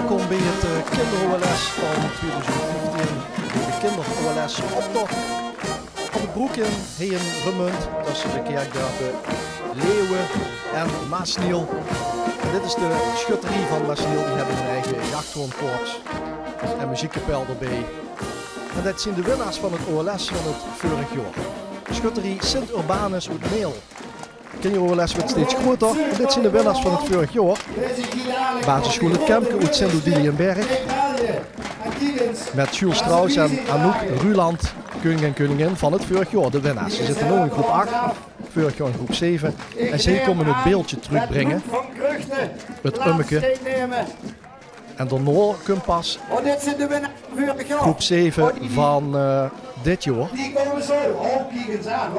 Welkom bij het kinder-OLS van 2015. De kinder-OLS optocht op het Broeken heen Remunt tussen de kerkdorpen Leeuwen en Maasniel. En dit is de schutterie van Maasniel, die hebben een eigen jachthoornkorps en muziekkapel erbij. En dit zijn de winnaars van het OLS van het vorig jaar. Schutterie Sint-Urbanus uit Meel. Kinder-OLS wordt steeds groter en dit zijn de winnaars van het vorig jaar. Basisschool Het Kemke uit Sint-Odiliënberg. Met Jules Strauss en Anouk Ruland, koning en koningin van het vorig jaar, de winnaars. Ze zitten nu in groep 8, vorig jaar in groep 7. En zij komen het beeldje terugbrengen, het ummeke. En daarna komt pas groep 7 van dit jaar.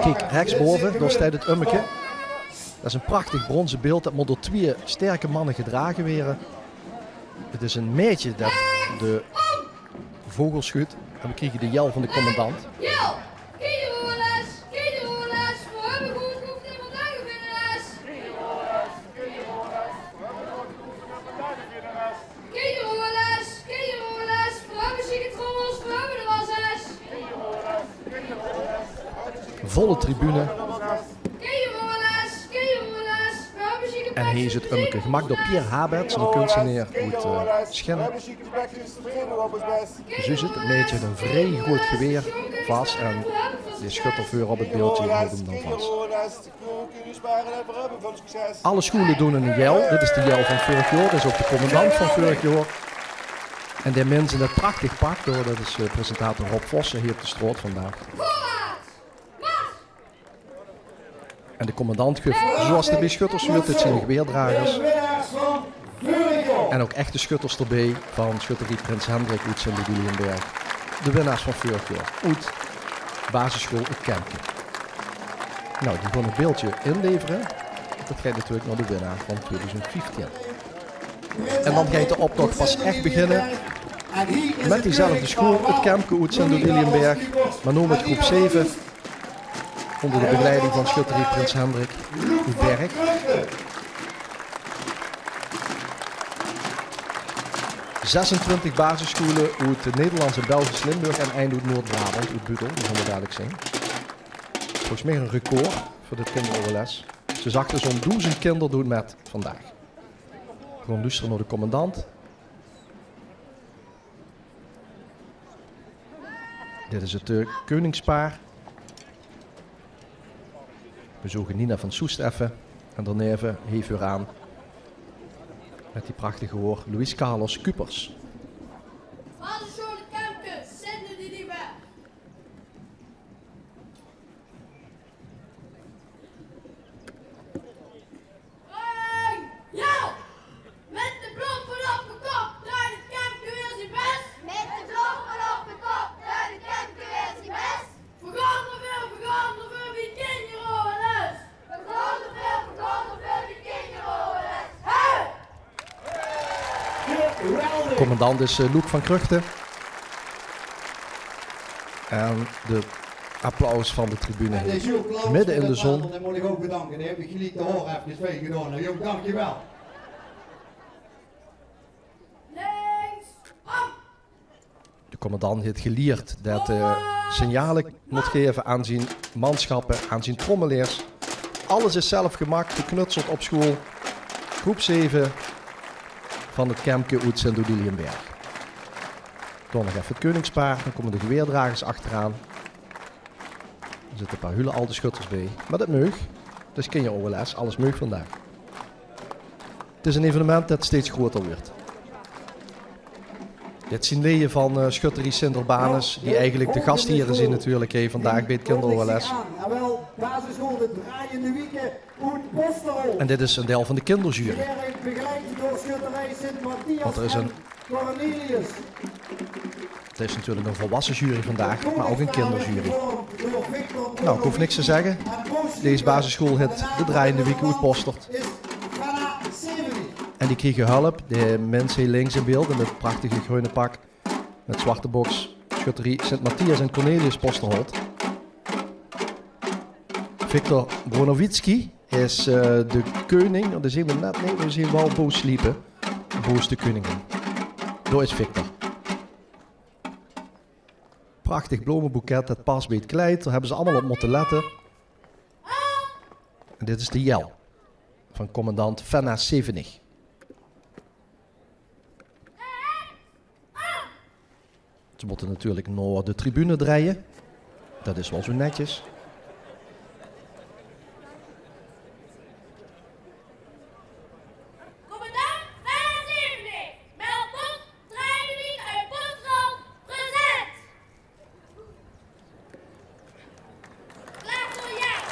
Kijk, rechtsboven, daar staat het ummeke. Dat is een prachtig bronzen beeld, dat moet door 2 sterke mannen gedragen worden. Het is een meisje dat de vogel schudt en we krijgen de jel van de commandant. Jel! Kinder-OLS! Kinder-OLS! Voor hebben goed hoeft niemand aangevinderes! Kinder-OLS! Kinder-OLS! Kinder-OLS! Voor hebben ziekentrommels! Voor hebben de wassers! Volle tribune. En hier is het ummeke, gemaakt door Pierre Haberts, een kunstenaar uit Schenne. Dus u ziet het meisje een vrij groot geweer vast en de schuttervuur op het beeldje houdt hem dan vast. Alle scholen doen een jel, dit is de jel van vorig jaar, dit is ook de commandant van vorig jaar. En die mensen in het prachtig pak, dat is presentator Rob Vossen hier op de Stroot vandaag. En de commandant geeft, zoals de schutters zuurt, dit zijn de geweerdragers. En ook echte schutters erbij van schutterie Prins Hendrik uit Sint-Odiliënberg. De winnaars van vorig jaar, uit basisschool Het Kemke. Nou, die gaan het beeldje inleveren. Dat gaat natuurlijk naar de winnaar van 2015. En dan gaat de optocht pas echt beginnen met diezelfde school, Het Kemke uit Sint-Odiliënberg. Maar nu met groep 7. Onder de begeleiding van schutterie Prins Hendrik uit Berg. ...26 basisscholen uit het Nederlands en Belgisch Limburg en eind uit Noord-Brabant, uit Budel, die gaan we dadelijk zien. Volgens mij een record voor dit kinder-OLS. Ze zagen zo'n 1000 kinderen doen met vandaag. We gaan luisteren naar de commandant. Dit is het koningspaar. We zoeken Nina van Soest even. En daarna even heeft u aan met die prachtige woord Luis Carlos Cupers. Basisschool Het Kemke, Sint-Odiliënberg. Ja! Met de blokken op de kop, draait Het Kemke weer zijn best. Met de blokken op de kop, draait Het Kemke weer zijn best. Vergaan er veel, wie kinder-OLS. Vergaan er veel, wie kinder-OLS. Hey! De commandant is Loek van Kruchten. En de applaus van de tribune hier. Midden in de zon. Dat moet ik ook bedanken. Die heb ik gelijk de hoor even twee gedaan. Joop, dankjewel. Links, op! De commandant heeft geleerd dat signalen moet geven aan zijn manschappen, aan zijn trommelaars. Alles is zelf gemaakt, geknutseld op school. Groep 7 van het Kemke uit Sint-Odiliënberg. Dan nog even het koningspaar, dan komen de geweerdragers achteraan. Er zitten een paar hele oude schutters bij. Maar dat meug. Dus ken je OLS, alles meug vandaag. Het is een evenement dat steeds groter wordt. Dit zijn leden van schutterie Sint-Urbanus, die eigenlijk de gastheren zijn natuurlijk vandaag bij het kinder-OLS. En dit is een deel van de kinderjury. Want er is het is natuurlijk een volwassen jury vandaag, maar ook een kinderjury. Nou, ik hoef niks te zeggen. Deze basisschool heeft de draaiende week uitposterd. En die kregen hulp. De mensen hier links in beeld in het prachtige groene pak. Met zwarte box. Schutterie Sint-Matthias en Cornelius Posterholt. Victor Bronowitski is de koning. Dat zien we net niet. We zien wel boos sliepen. Boos de koningin. daar is Victor. Prachtig bloemenboeket, het past bij het kleed. Daar hebben ze allemaal op moeten letten. En dit is de jel van commandant Fenna 70. Ze moeten natuurlijk naar de tribune draaien. Dat is wel zo netjes. Commandant Fenna 70. Meldpunt Treinenwiek uit Portugal. Present. Klaar voor jou.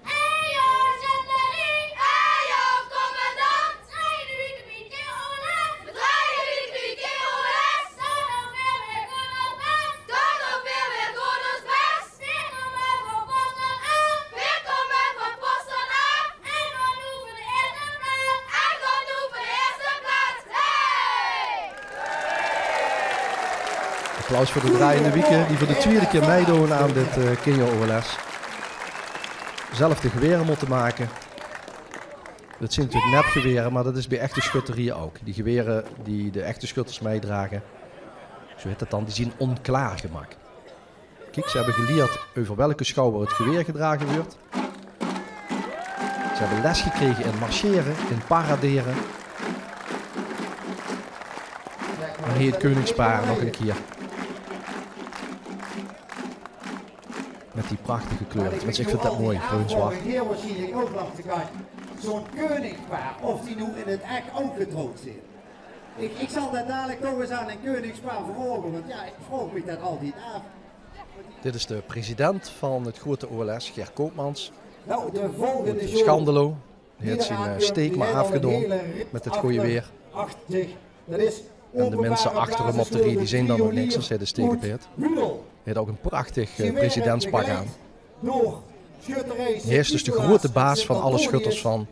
Eyo, gendarmerie. Eyo, commandant. Treinenwiek bij KOS. Treinenwiek bij KOS. Dan nog weer goed als best. Dan nog weer goed als best. Weer komen van Posten aan. Weer komen van Posten aan. En dan doen we de eerste plaats. En dan doen we de eerste plaats. Hey! Applaus voor de draaiende wieken die voor de tweede keer meedoen aan dit Kinjo OLS. Zelf de geweren moeten maken. Dat zijn natuurlijk nepgeweren, maar dat is bij echte schutterieën ook. Die geweren die de echte schutters meedragen, zo heet het dan, die zien onklaar gemaakt. Kijk, ze hebben geleerd over welke schouwer het geweer gedragen wordt. Ze hebben les gekregen in marcheren, in paraderen. En hier het Koningspaar nog een keer. Met die prachtige kleuren. Tenminste, ik vind dat mooi, groen-zwart. Hier waarschijnlijk ook langs de kant. Zo'n koningspaar, of die nu in het ek ook gedroogd zit. Ik zal dat dadelijk nog eens aan een koningspaar vervolgen, want ja, ik vroeg me dat altijd af. Dit is de president van het grote OLS, Ger Koopmans. Nou, de volgende show. Schandelo. Die heeft zijn steek maar afgedaan met het goede weer. 80. Dat is En de mensen achter hem op de rie, die zien dan nog niks als hij de steek op heeft. Hij heeft ook een prachtig presidentspak aan. Hij is dus de grote baas van alle schutters van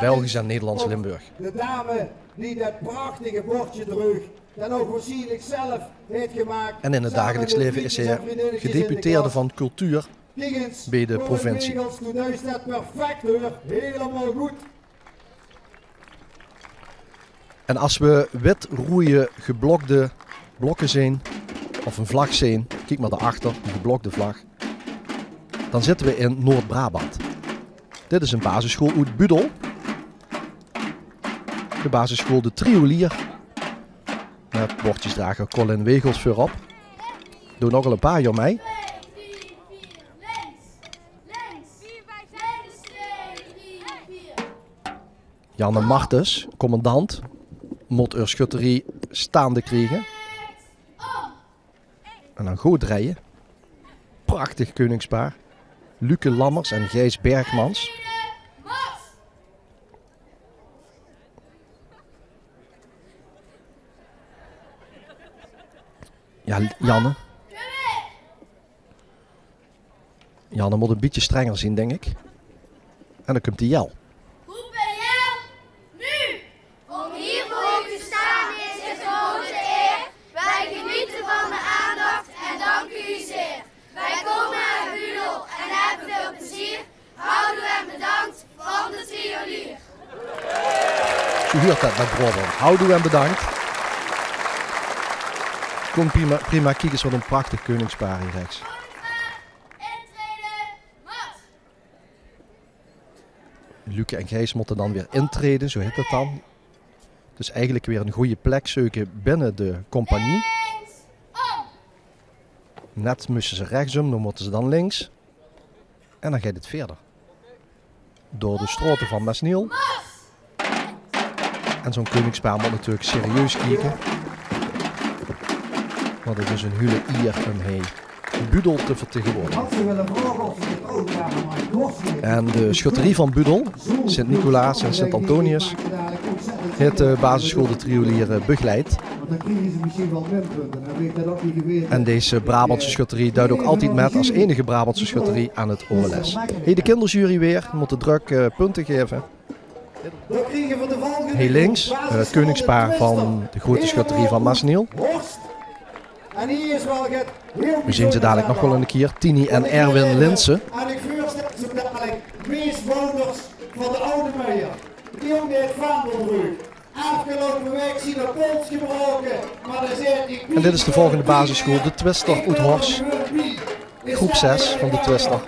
Belgisch en Nederlands Limburg. De dame die dat prachtige bordje droeg, dan ook waarschijnlijk zelf heeft gemaakt. En in het dagelijks leven is hij gedeputeerde van cultuur bij de provincie. Nu is dat perfect hoor, helemaal goed. En als we wit roeien geblokte blokken zien, of een vlag zien, kijk maar daarachter, een geblokte vlag, dan zitten we in Noord-Brabant. Dit is een basisschool uit Budel. De basisschool De Triolier. Met bordjesdrager Colin Wegels voorop. Doe nog al een paar jaar mee. 2, 3, 4, links, links, 4, 5, 6, 2, 3, 4. Janne Martens, commandant, moet er schutterie staande krijgen. En dan goed rijden. Prachtig koningspaar. Luke Lammers en Gijs Bergmans. Ja, Janne. Janne moet een beetje strenger zien, denk ik. En dan komt die jel. Roep bij jou, nu! Om hier voor u te staan is het een grote eer. Wij genieten van de aandacht en dank u zeer. Wij komen uit Budel en hebben veel plezier. Houden en bedankt van de Triolier. U hoort dat met Brabant. Houdoe en bedankt. Kom prima, kijk eens wat een prachtig koningspaar hier rechts. Intreden, mat! Luke en Gijs moeten dan weer intreden, zo heet het dan. Dus eigenlijk weer een goede plek zoeken binnen de compagnie. Links, om! Net moesten ze rechtsom, dan moeten ze dan links. En dan gaat het verder. Door de stroten van Mesniel. En zo'n koningspaar moet natuurlijk serieus kijken. Want het is een hele eer om hij Budel te vertegenwoordigen. En de schutterie van Budel, Sint-Nicolaas en Sint-Antonius, heeft de basisschool De Triolier begeleidt. En deze Brabantse schutterie duidt ook altijd met als enige Brabantse schutterie aan het OLS. Hey, de kinderjury weer, moet de druk punten geven. Hier links, het koningspaar van de grote schutterie van Mesniel. We zien ze dadelijk nog wel een keer, Tini en Erwin Linsen. En ik voorstel zo dadelijk meest wonders van de oude meier. Die jongen heeft vaandelbroek. Afgelopen week zien de pols gebroken. Maar er zit ik. En dit is de volgende basisschool, de Twister Oethorst. Groep 6 van de Twister.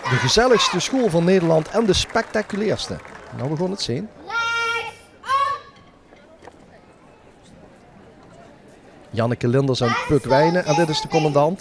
De gezelligste school van Nederland en de spectaculairste. Nou, we gaan het zien. Janneke Linders en Puk Wijnen. En dit is de commandant.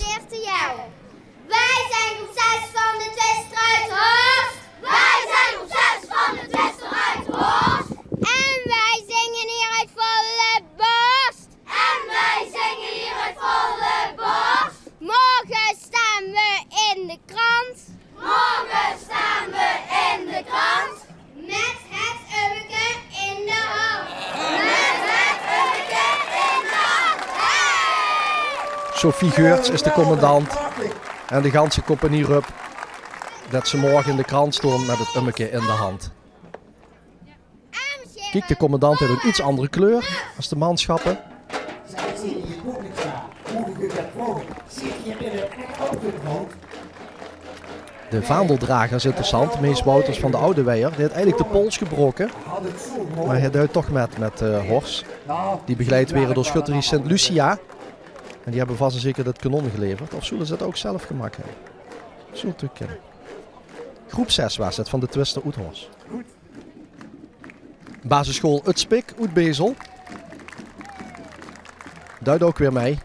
Wij zijn groep 6 van de Twister uit Horst. Wij zijn groep 6 van de Twister uit Horst. En wij zingen hier uit volle borst. En wij zingen hier uit volle borst. Morgen staan we in de krant. Morgen staan we in de krant. Met het ummeke in de hand. Met het ummeke in de hand. Hey! Sophie Geurts is de commandant. En de ganse compagnie Rup. Dat ze morgen in de krant stonden met het ummeke in de hand. Kijk, de commandant heeft een iets andere kleur als de manschappen. Zij zie je koningspaar. Hoe je dat gewoon. Zit je in het echt opgetroond? De vaandeldrager is interessant. Mees Wouters van de Oude Weier. Die heeft eigenlijk de pols gebroken. Had het zo mooi. Maar hij duidt toch met Horst. Nou, Die begeleid weer door schutterie Sint Lucia. En die hebben vast en zeker het kanon geleverd. Of zullen ze het ook zelf gemaakt hebben? Zo natuurlijk kennen. Groep 6 was het van de Twister Oethorst. Basisschool Utspik, Oetbezel. Duidt ook weer mee.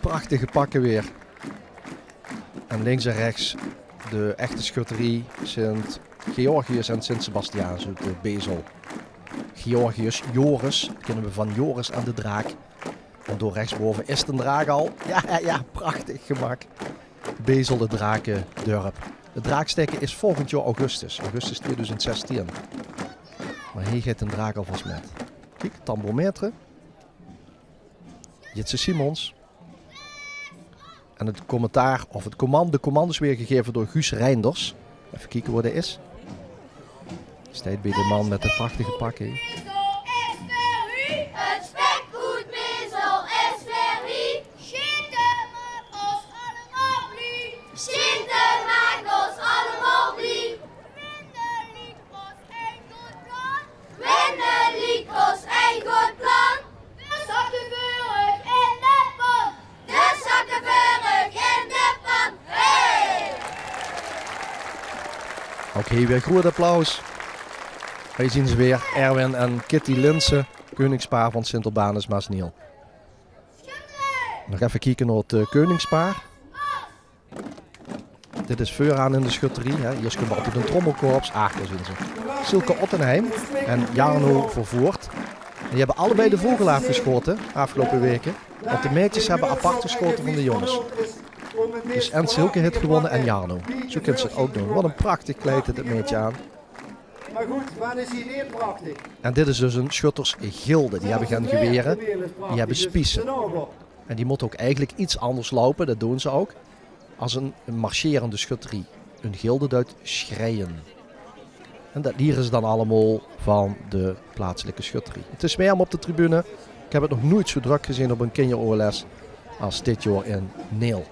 Prachtige pakken weer. En links en rechts de echte schutterie Sint Georgius en Sint Sebastiaans uit de Bezel. Georgius, Joris, dat kennen we van Joris en de Draak. En door rechtsboven is het een draak al. Ja, prachtig gemak. Bezel, de Drakendorp. De draakstekken is volgend jaar augustus 2016. Maar hier gaat een draak alvast met. Kijk, tambrometer. Jitse Simons. En het commentaar, of het de commando's weer gegeven door Guus Reinders. Even kijken wat hij is. Staat bij de man met het prachtige pak. He. Het spekhoedmiddel is weer wie. Schieten maakt ons allemaal blij. Schieten maakt ons allemaal blij. Winnen liet ons een goed plan. Winnen liet ons een goed plan. De zakken vurig in de pan. De zakken vurig in de pan. Hey! Oké, weer groot applaus. Wij zien ze weer. Erwin en Kitty Linsen. Koningspaar van Sint-Urbanus Maasniel. Nog even kijken naar het koningspaar. Dit is vooraan in de schutterie. Hè. Hier komt altijd een trommelkorps. Daar zien ze. Silke Ottenheim en Jarno Vervoort. Die hebben allebei de vogelaar geschoten afgelopen weken. Want de meisjes hebben apart geschoten van de jongens. Dus en Silke heeft gewonnen en Jarno. Zo kunt ze het ook doen. Wat een prachtig kleed het meisje aan. Maar goed, wat is hier niet prachtig? En dit is dus een schuttersgilde. Die hebben geen geweren, die hebben spiezen. En die moeten ook eigenlijk iets anders lopen, dat doen ze ook, als een marcherende schutterie. Een gilde duidt schreien. En dat hier is dan allemaal van de plaatselijke schutterie. Het is warm op de tribune. Ik heb het nog nooit zo druk gezien op een kinder-OLS als dit jaar in Neel.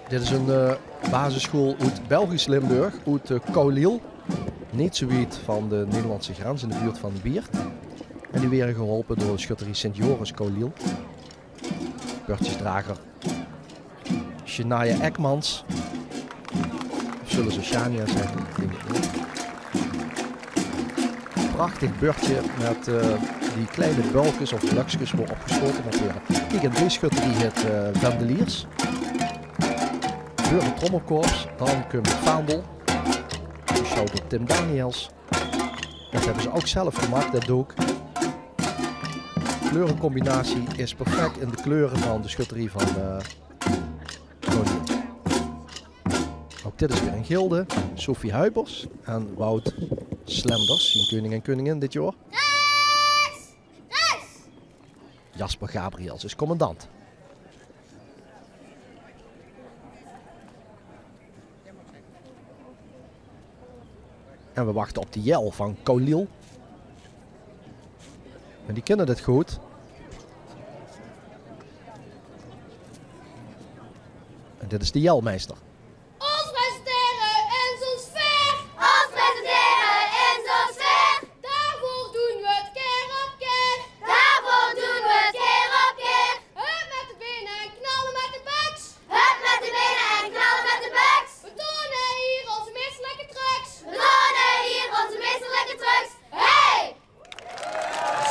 Dit is een basisschool uit Belgisch Limburg, uit Kouliel. Niet zo wijd van de Nederlandse grens, in de buurt van Biert. En die werden geholpen door de schutterie Sint Joris Kouliel. Beurtjesdrager Shania Ekmans. Of zullen ze Shania zeggen? Ik denk het niet. Prachtig beurtje met die kleine bulkjes of luksjes waar opgeschoten moet worden. Kijk, en deze schutterie heet Vendeliers. Een trommelkorps, dan komt het vaandel, geshout door Tim Daniels. Dat hebben ze ook zelf gemaakt, dat doek. De kleurencombinatie is perfect in de kleuren van de schutterie van Koniel. Ook dit is weer een gilde, Sophie Huibers en Wout Slenders, zien koning en koningin dit jaar. Jasper Gabriels is commandant. En we wachten op de jel van Kouliel. En die kennen dit goed. dit is de Jelmeester. Ons presenteren in zo'n sfeer. Ons presenteren in zo'n sfeer. Daarvoor doen we het keer op keer. Daarvoor doen we het keer op keer. Hup met de benen en knallen met de buks. Hup met de benen en knallen met de buks. We tonen hier onze meesterlijke trucs. We tonen hier onze meesterlijke trucs. Hey!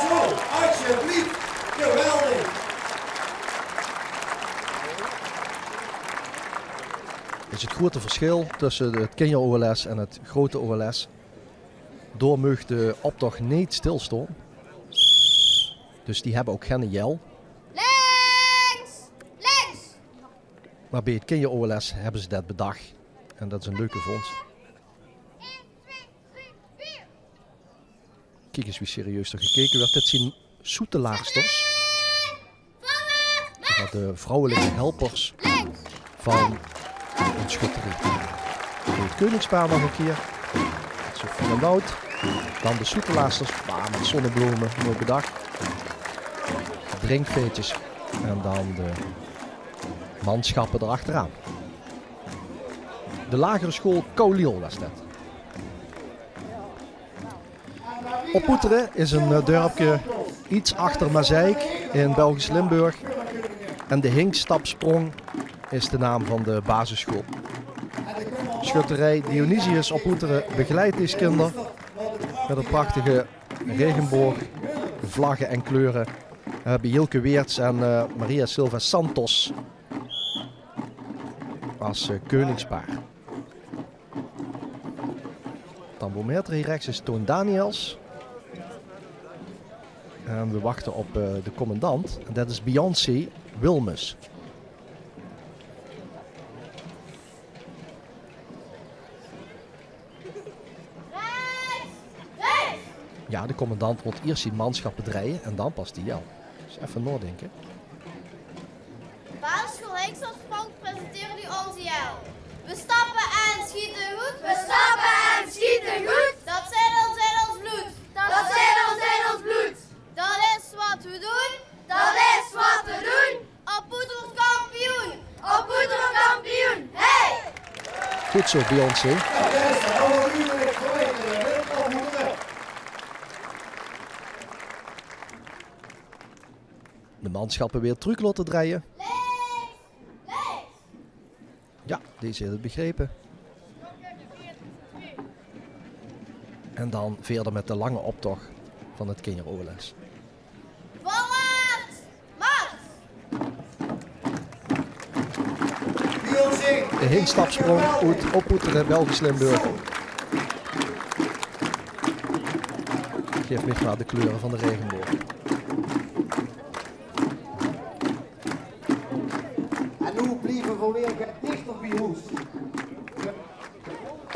Zo, alsjeblieft. Geweldig. Dit is het grote verschil tussen het Kinder OLS en het grote OLS. Door mag de optocht niet stilstaan. Dus die hebben ook geen jel. Links! Links! Maar bij het Kinder OLS hebben ze dat bedacht. En dat is een leuke vondst. 1, 2, 3, 4. Kijk eens wie serieus er gekeken werd. Dit zijn soetelaarsters. Dat zijn de vrouwelijke helpers Links! van een schutterie. Bij het Koningspaar nog een keer. Sofie en Wout. Dan de soetelaarsters. Met zonnebloemen, mooi bedacht. Drinkfeetjes. En dan de manschappen erachteraan. De lagere school Kouliel was dat. Oppoeteren is een dorpje iets achter Mazeik in Belgisch Limburg. En de Hinkstapsprong is de naam van de basisschool. Schutterij Dionysius Oppoeteren begeleidt deze kinderen met een prachtige regenboog, vlaggen en kleuren. We hebben Jilke Weerts en Maria Silva Santos als koningspaar. Tambourmeester hier rechts is Toon Daniels. En we wachten op de commandant. En dat is Beyoncé Wilmes. Ja, de commandant moet eerst die manschappen draaien en dan pas die jou. Dus even nadenken. Basisschool Hinkstapsprong presenteren nu onze jel. We stappen en schieten goed. We stappen en schieten goed. Dat zit ons in ons bloed. Dat zit ons in ons bloed. Dat is wat we doen. Dat is wat we doen. Oppoeteren kampioen. Oppoeteren kampioen. Hey! Goed zo, Beyoncé. De manschappen weer terug laten draaien. Links! Links! Ja, deze heeft het begrepen. En dan verder met de lange optocht van het Kinder OLS. Voorwaarts! Mars! De Hinkstapsprong uit Oppoeteren, Belgisch Limburg. Geef me maar de kleuren van de regenboog. En nu blijven we weer dicht op je hoes.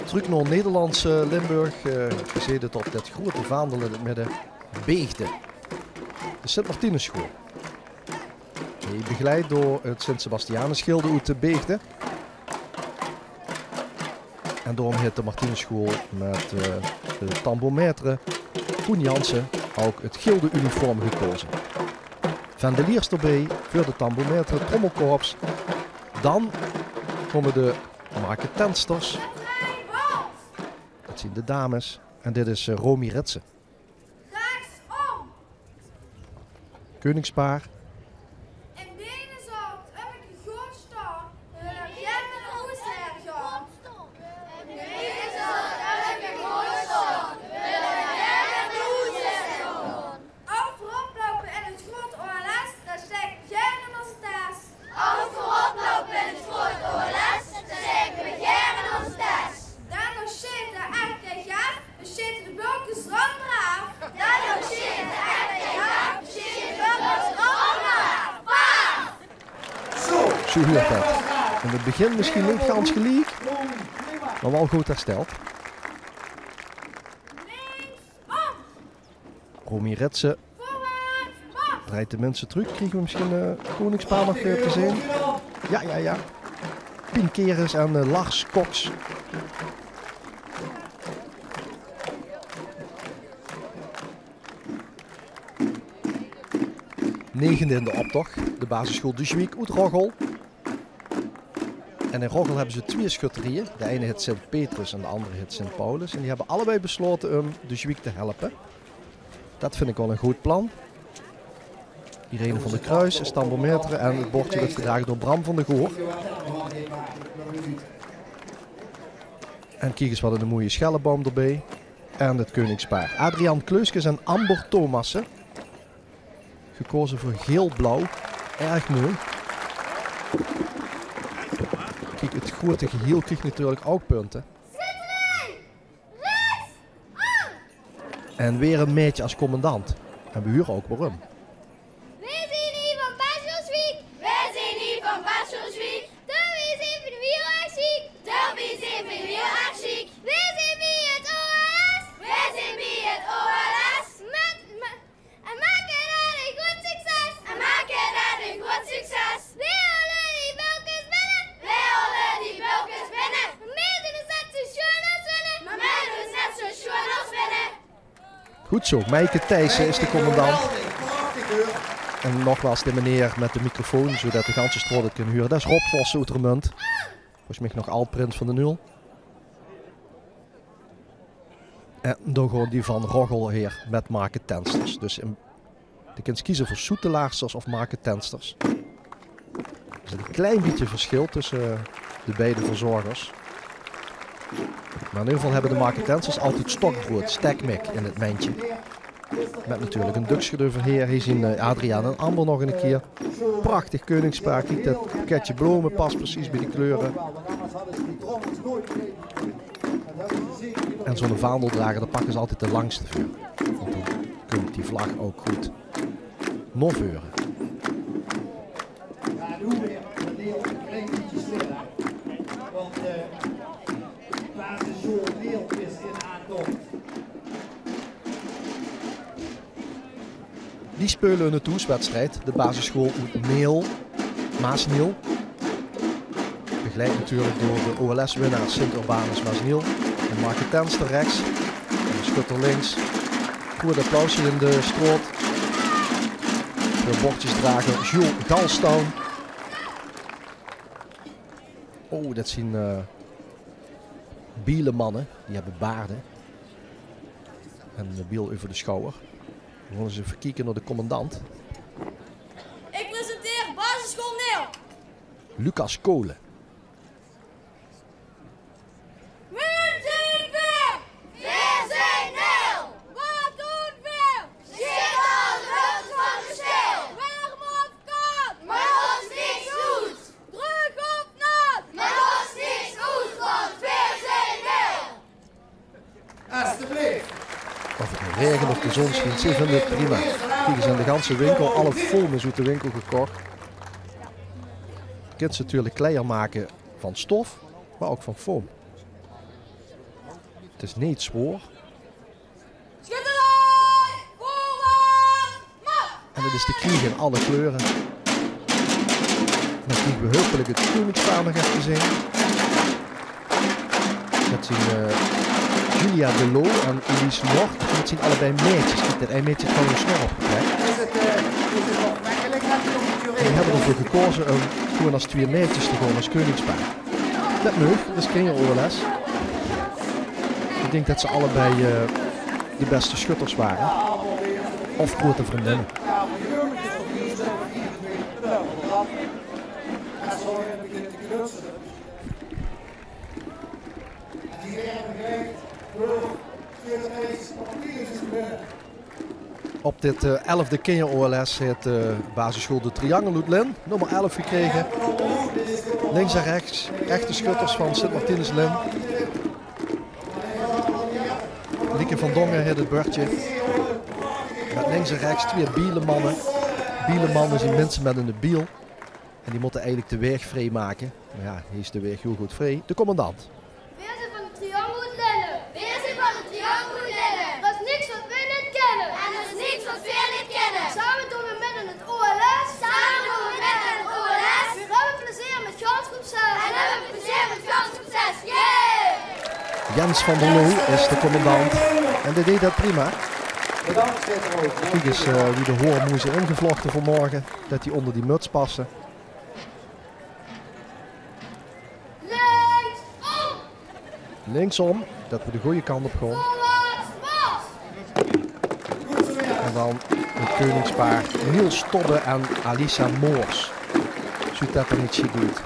Terug naar Nederlands Limburg. Gezeten op dat grote vaandel in het midden. Beegde. De Sint-Martinusschool. Die begeleid door het Sint-Sebastianusgilde uit de Beegde. En daarom heet de Martinusschool met de tambourmeester Koen Jansen ook het gilde uniform gekozen. Vandeliers erbij voor de tambourmeester, trommelkorps. Dan komen de marketensters. Dat zien de dames. En dit is Romy Ritsen. Rechtsom! Koningspaar. In Denenzout heb ik gehoord staan. We hebben een hoes hergaan. In Denenzout heb ik gehoord staan. We hebben een hoes hergaan. Al voorop lopen in het groot OLS, daar steken we geen in onze tas. Al voorop lopen in het groot OLS, daar steken we geen in onze tas. Dan nog shit de echte gaaf, we shitten de blokjes rond eraf. Dan nog shit de echte gaaf, we shitten de blokjes rond eraf. Paard! Zo hoort dat. In het begin misschien niet gans gelijk, maar wel goed hersteld. Linksom! Romy Ritsen Voorwaarts! Mars! draait de mensen terug. Krijgen we misschien Koningspaar nog te zien? Ja. Pien Keres en Lars Cox. Negende in de optocht. De basisschool Duschwijk uit Roggel. En in Roggel hebben ze 2 schutterieën. De ene heet Sint-Petrus en de andere heet Sint-Paulus. En die hebben allebei besloten om de Zwiek te helpen. Dat vind ik wel een goed plan. Irene van der Kruis is tambourmeester en het bordje wordt gedragen door Bram van der Goor. En kijk eens wat een mooie schelleboom erbij. En het koningspaar. Adriaan Kleuskes en Amber Thomassen. Gekozen voor geel-blauw. Erg mooi. Kijk, het grote geheel krijgt natuurlijk ook punten. En weer een meisje als commandant. En we huren ook waarom. Wij zijn hier van Basjelswijk. Wij zijn hier van Basjelswijk. Wij zijn van de Wielactie. Wij zijn van de Wielactie. Wij zijn bij het OLS. Wij zijn bij het OLS. En maken daar een goed succes. En maken daar een goed succes. Wij houden die bulkens binnen. Wij houden die bulkens binnen. Maar mij doen het net zo schoon als winnen. Maar mij doen het net zo schoon als winnen. Goed zo, Meike Thijssen is de commandant. En nogmaals de meneer met de microfoon, zodat de ganse stroot het kunnen huren. Dat is Rob van Soetermunt. Volgens mij nog Altprins van de Nul. En dan gewoon die van Roggel hier met marketensters. Dus je kunt kiezen voor soetelaarsters of marketensters. Er zit een klein beetje verschil tussen de beide verzorgers. Maar in ieder geval hebben de marketensters altijd stokbrood, stekmik in het mandje. Met natuurlijk een duksgedeuver heer. Hier zien Adriaan en Amber nog een keer. Prachtig koningspaar. Kijk, dat pakketje bloemen past precies bij de kleuren. En zo'n vaandeldrager, daar pakken ze altijd de langste vuur. Want dan kun je die vlag ook goed noveuren. Ja, doen we een klein beetje sneller. Want basisschool is in aantocht. Die spelen een toeswedstrijd. De basisschool Meel, Maasniel. Begeleid natuurlijk door de OLS-winnaar Sint-Urbanus Maasniel. En marketenster rechts. En de schutter links. Goed applausje in de stroot. De bordjesdrager Jules Galstown. Oh, dat zien biele mannen. Die hebben baarden. En de biel over de schouder. We gaan eens even kijken naar de commandant. Ik presenteer basisschool Neel. Lucas Kolen. We zijn veel. We zijn Neel. Wat doen we? Zit aan de rug van de schil. Warm of koud. Maar ons niks goed. Druk of nat. Maar ons niks goed, want we zijn Neel. Alsjeblieft. Of het nu regent of de zon schijnt, ze vinden het prima. Kijk eens in de ganse winkel, alle foam is uit de winkel gekocht. Je kunt ze natuurlijk kleiner maken van stof, maar ook van foam. Het is niet zwaar. Schutterij, voorwaarts, mars! En het is te krijgen in alle kleuren. Dan krijgen we hopelijk het koningspaar nog even zien. Dat zien Julia de Loo en Elise Noord. En dat zien allebei meisjes. Kijk, dat een meisje heeft gewoon een snor opgeplekt. Is het nog makkelijk? Heb je nog een En juree? we hebben ervoor gekozen om gewoon als 2 meisjes te gaan als koningspaar. Dat leuk, dat is geen OLS. Ik denk dat ze allebei de beste schutters waren. Of grote vriendinnen. Ja, maar je is toch niet zo dat gaat zo in het begin te knutselen. En die werden gewerkt door 40 papieren te gebeuren. Op dit 11e Kinder OLS heeft de basisschool de Triangel Lin nummer 11 gekregen. Links en rechts, echte schutters van Sint-Martinus Lin. Lieke van Dongen heeft het beurtje. Met links en rechts 2 bielemannen. Bielemannen zijn mensen met een biel. En die moeten eigenlijk de weg vrij maken. Maar ja, hier is de weg heel goed vrij. De commandant. We zijn van de triangellinnen. We zijn van de triangellinnen. Dat is niks wat wij niet kennen. En dat is niks wat wij niet kennen. Samen doen we met het OLS. Samen doen we met het OLS. We hebben plezier met Gansgroep 6. En we hebben plezier met Gansgroep 6. Yeah! Jens van der Loo is de commandant. En die deed dat prima. Bedankt, Schitterhoofd. Kijk eens wie de hoormoezen ingevlochten voor morgen. Dat die onder die muts passen. Linksom, dat we de goede kant op gaan. En dan het koningspaar Niels Tobbe en Alisa Moors. Zodat dat er niet zo doet.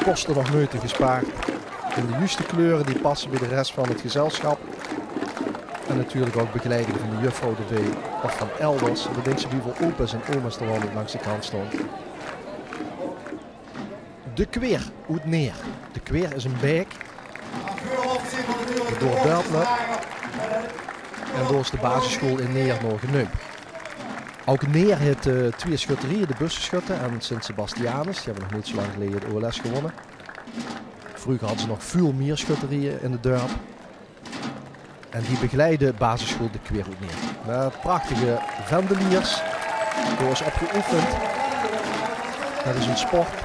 Kosten nog moeite gespaard. In de juiste kleuren die passen bij de rest van het gezelschap. En natuurlijk ook begeleiding van de juffrouw erbij of van elders. Dan denken ze wie voor opa's en oma's er wel niet langs de kant stond. De Kweer uit Neer. De Kweer is een beek door Duitsland en door de basisschool in Neer nog genoemd. Ook Neer heeft 2 schutterieën, de bussenschutten en Sint-Sebastianus. Die hebben nog niet zo lang geleden de OLS gewonnen. Vroeger hadden ze nog veel meer schutterieën in de dorp. En die begeleiden basisschool de Kweer uit Neer. Met prachtige vendeliers. Door is opgeoefend. Dat is een sport.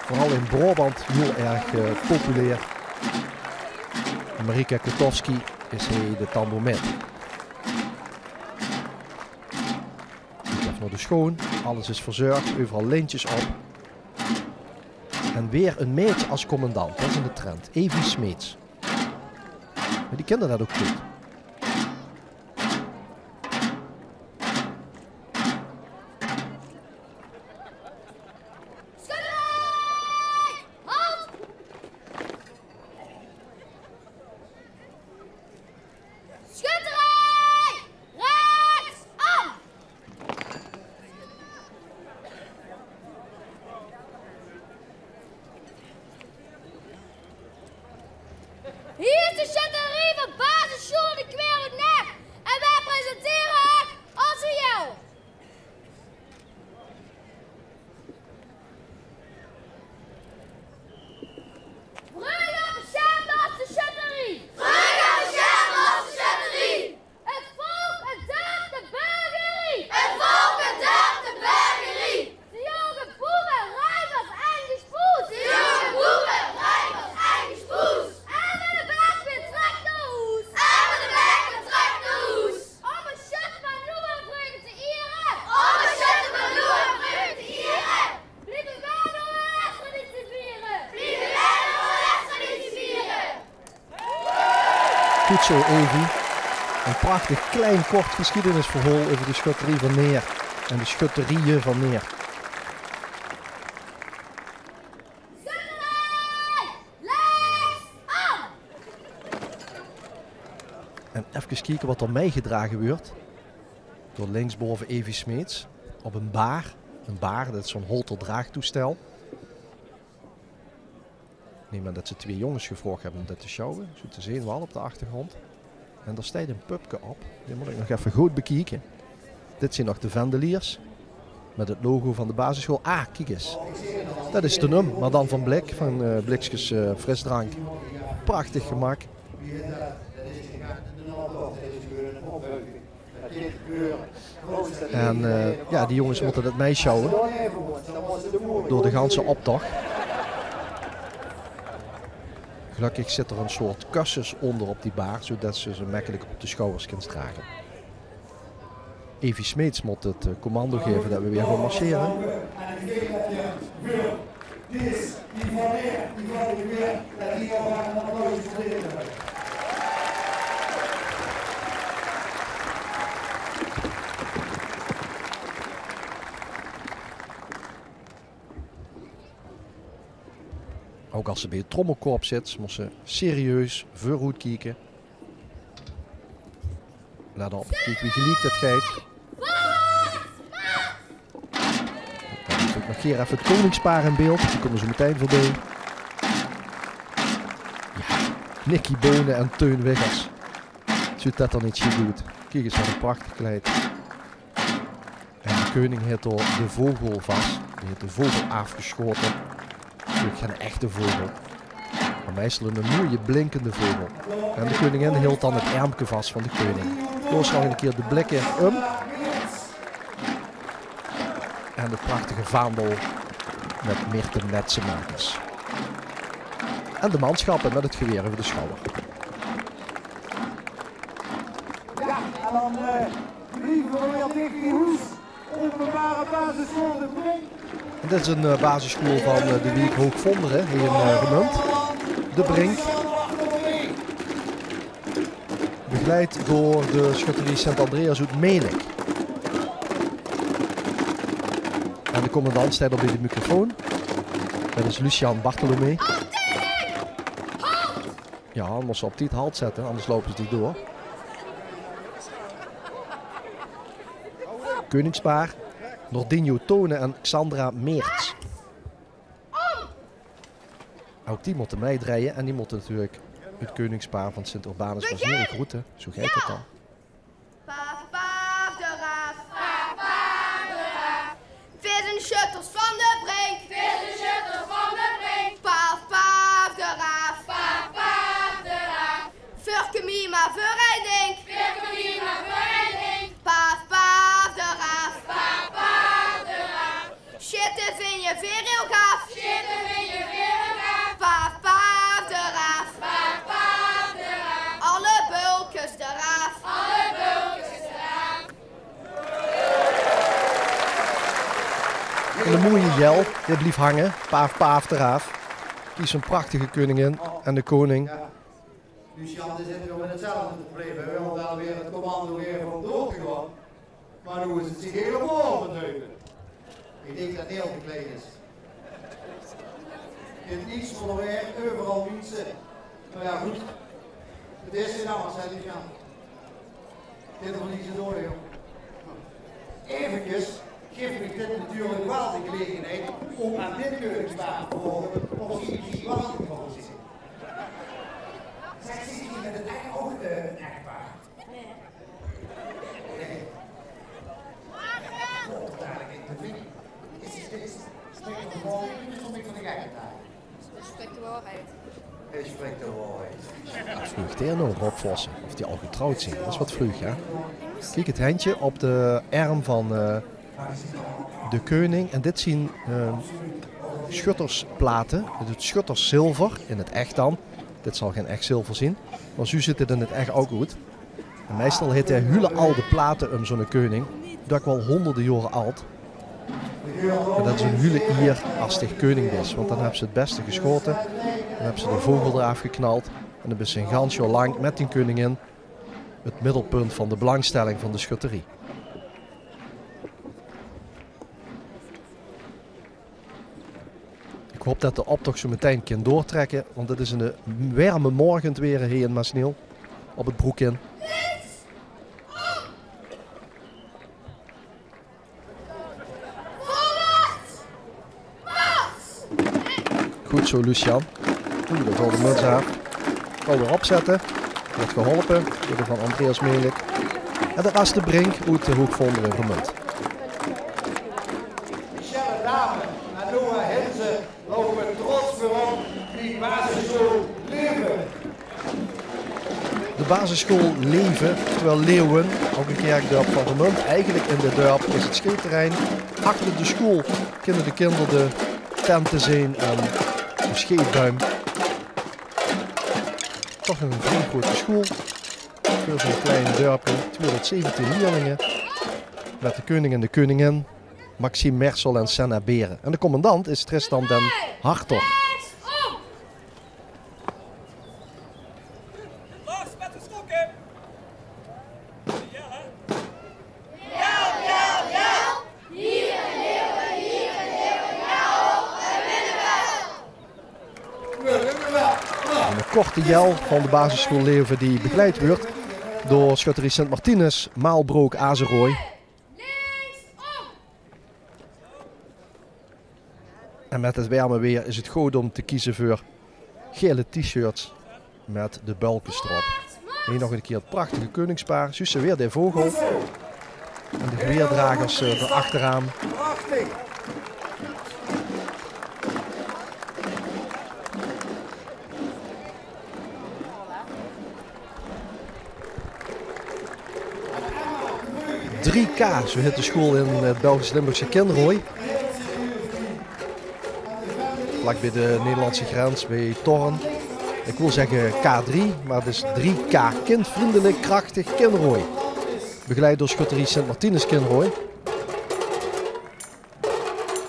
Vooral in Brabant heel erg populair. Marika Kotowski is hij de tambourmet. Ik heb nog de schoon, alles is verzorgd, overal lintjes op. En weer een meid als commandant, dat is in de trend. Evie Smeets. Maar die kennen dat ook goed. Hier is de chatterie van basisschool de Kweer uit Neer. En wij presenteren haar als een jou. Brug op de schermlas de chatterie. Brug op de schermlas de chatterie. Het volk en dorp de burgerie. Het volk en dorp de burgerie. De jonge boeren, rijmers en gespoes. De jonge boeren, rijmers en gespoes. En met de bek betrekt de hoes. En met de bek betrekt de hoes. Om een shut van Noe en vreugde te ieren. Om een shut van Noe en vreugde te ieren. Blijven wij de OLS-traditie vieren. Blijven wij de OLS-traditie vieren. Goed zo, Evie. Een prachtig klein kort geschiedenisverhaal over de schutterie van Neer. En de schutterieën van Neer. Schutterij! Links aan! En even kijken wat er meegedragen wordt. Door linksboven Evie Smeets. Op een baar. Een baar, dat is zo'n holterdraagtoestel. Ik neem aan dat ze 2 jongens gevraagd hebben om dit te showen. Zo te zien wel op de achtergrond. En daar staat een pupke op. Die moet ik nog even goed bekijken. Dit zijn nog de vendeliers. Met het logo van de basisschool. Ah, kijk eens. Dat is de num, maar dan van blik. Van blikjes frisdrank. Prachtig gemak. En ja, die jongens moeten het meeschouwen. Door de ganse optocht. Gelukkig zit er een soort kussens onder op die baar, zodat ze makkelijk op de schouders kunnen dragen. Evie Smeets moet het commando geven dat we weer gaan marcheren. Ook als ze bij het trommelkorps zit, moet ze serieus vooruit kijken. Let op, kijk wie gelijk dat gaat. Dan is ook nog keer even het koningspaar in beeld. Die komen zo meteen voorbij. Ja, Nicky Bonen en Teun Wiggers. Zodat dat er niet zo doet. Kijk eens wat een prachtig kleed. En de koning heeft er de vogel vast. Die heeft de vogel afgeschoten. Natuurlijk geen echte vogel. Maar meestal een mooie blinkende vogel. En de koningin hield dan het ermke vast van de koning. Doos nog een keer de blikken en de prachtige vaandel met Meerte Metsenmakers. En de manschappen met het geweer over de schouder. Ja, en dan liever we weer tegen die hoes. Openbare basisschool de Brink. En dit is een basisschool van de Wiek Hoogvonderen hier in Remund. de Brink. Begeleid door de schutterie Sint-Andreas uit Melik. En de commandant staat op bij de microfoon. Dat is Lucian Bartolomé. Ja, anders op dit halt zetten, anders lopen ze niet door. Koningspaar, Nordinho Tone en Xandra Meerts. Ook die moeten meedraaien en die moeten natuurlijk het koningspaar van Sint-Urbanus van Ziel groeten. Zo gaat het dan. Paaf, paaf, de raaf. Paaf, paaf, de raaf. Vissen shutters van de Brink. Vissen shutters van de Brink. Paaf, paaf, de raaf. Paaf, paaf, de raaf. Furke mima, verrijding. Furke mima, verrijding. Paaf, paaf, de raaf. Paaf, paaf, de raaf. Shitten vind je weer heel gaaf. Shitten vind je weer heel gaaf. Paaf, paaf, de raaf. Paaf, paaf, de raaf. Alle bulkjes de raaf. Alle bulkjes de raaf. En de mooie Jel, die blijft hangen. Paaf, paaf, de raaf. Die is een prachtige koningin en de koning. Ja. Lucian, dit zit weer met hetzelfde probleem. We willen wel weer het commando weer van door te gaan. Maar nu is het zich helemaal verneuken. Ik denk dat het heel gekleed is. In iets van de weg, overal mensen. Nou ja, goed. Het is in alles, hè, Lucian. Dit is nog niet zo door, joh. Eventjes geeft me dit natuurlijk wel de gelegenheid om aan dit koningspaar te volgen of ze iets wel gevallen zitten. Zij zitten hier met het eigen ook een echtpaar. Nee. Oh, dadelijk in de video. Spreekt de waarheid? Dit is nog niet van de gekkigheid. Dat spreekt de waarheid. Hij spreekt de waarheid. Wat vlucht hij nou, Rob Vossen? Of die al getrouwd zijn, dat is wat vlug, hè? Kijk het handje op de arm van de koning. En dit zien schuttersplaten. Het is schutterszilver, in het echt dan. Dit zal geen echt zilver zien. Maar zo zit het in het echt ook goed. En meestal heet hij hele oude platen om zo'n koning. Dat ik wel honderden jaren oud. En dat is een hele eer als het koning is. Want dan hebben ze het beste geschoten. Dan hebben ze de vogel eraf geknald. En dan is ze een gans jaar lang met die koningin het middelpunt van de belangstelling van de schutterie. Ik hoop dat de optocht zo meteen kan doortrekken, want het is een warme morgen weer hier in Masneel op het broek in. Goed zo, Lucian. Oeh, dat zal de muts af. Kan weer opzetten. Wordt geholpen door de van Andreas Melik. En dat was de Brink uit de Hoek Vonderen vermunt. Michelle Dame en Noah Henze lopen trots voorop die basisschool Leven. De basisschool Leven, oftewel Leeuwen, ook een kerkdorp van Vermunt. Eigenlijk in dit dorp is het scheetterrein. Achter de school kunnen de kinderen de tenten zien en de scheetduim. Toch een vrij grote school. Voor zo'n klein dorpje, 217 leerlingen. Met de koning en de koningin, Maxime Mersel en Senna Beren. En de commandant is Tristan den Hartog. Een korte jel van de basisschool Leven die begeleid wordt door schutterie Sint Martinus, Maalbroek, Azerooi. En met het warme weer is het goed om te kiezen voor gele t-shirts met de bulkenstrop. Hier nog een keer het prachtige koningspaar. Zussen weer de vogel. En de geweerdragers erachteraan. Prachtig! K, zo heet de school in het Belgisch-Limburgse Kinrooi. Vlak bij de Nederlandse grens, bij Torren. Ik wil zeggen K3, maar het is 3K. Kindvriendelijk, krachtig Kinrooi. Begeleid door schutterie Sint Martinus Kinrooi.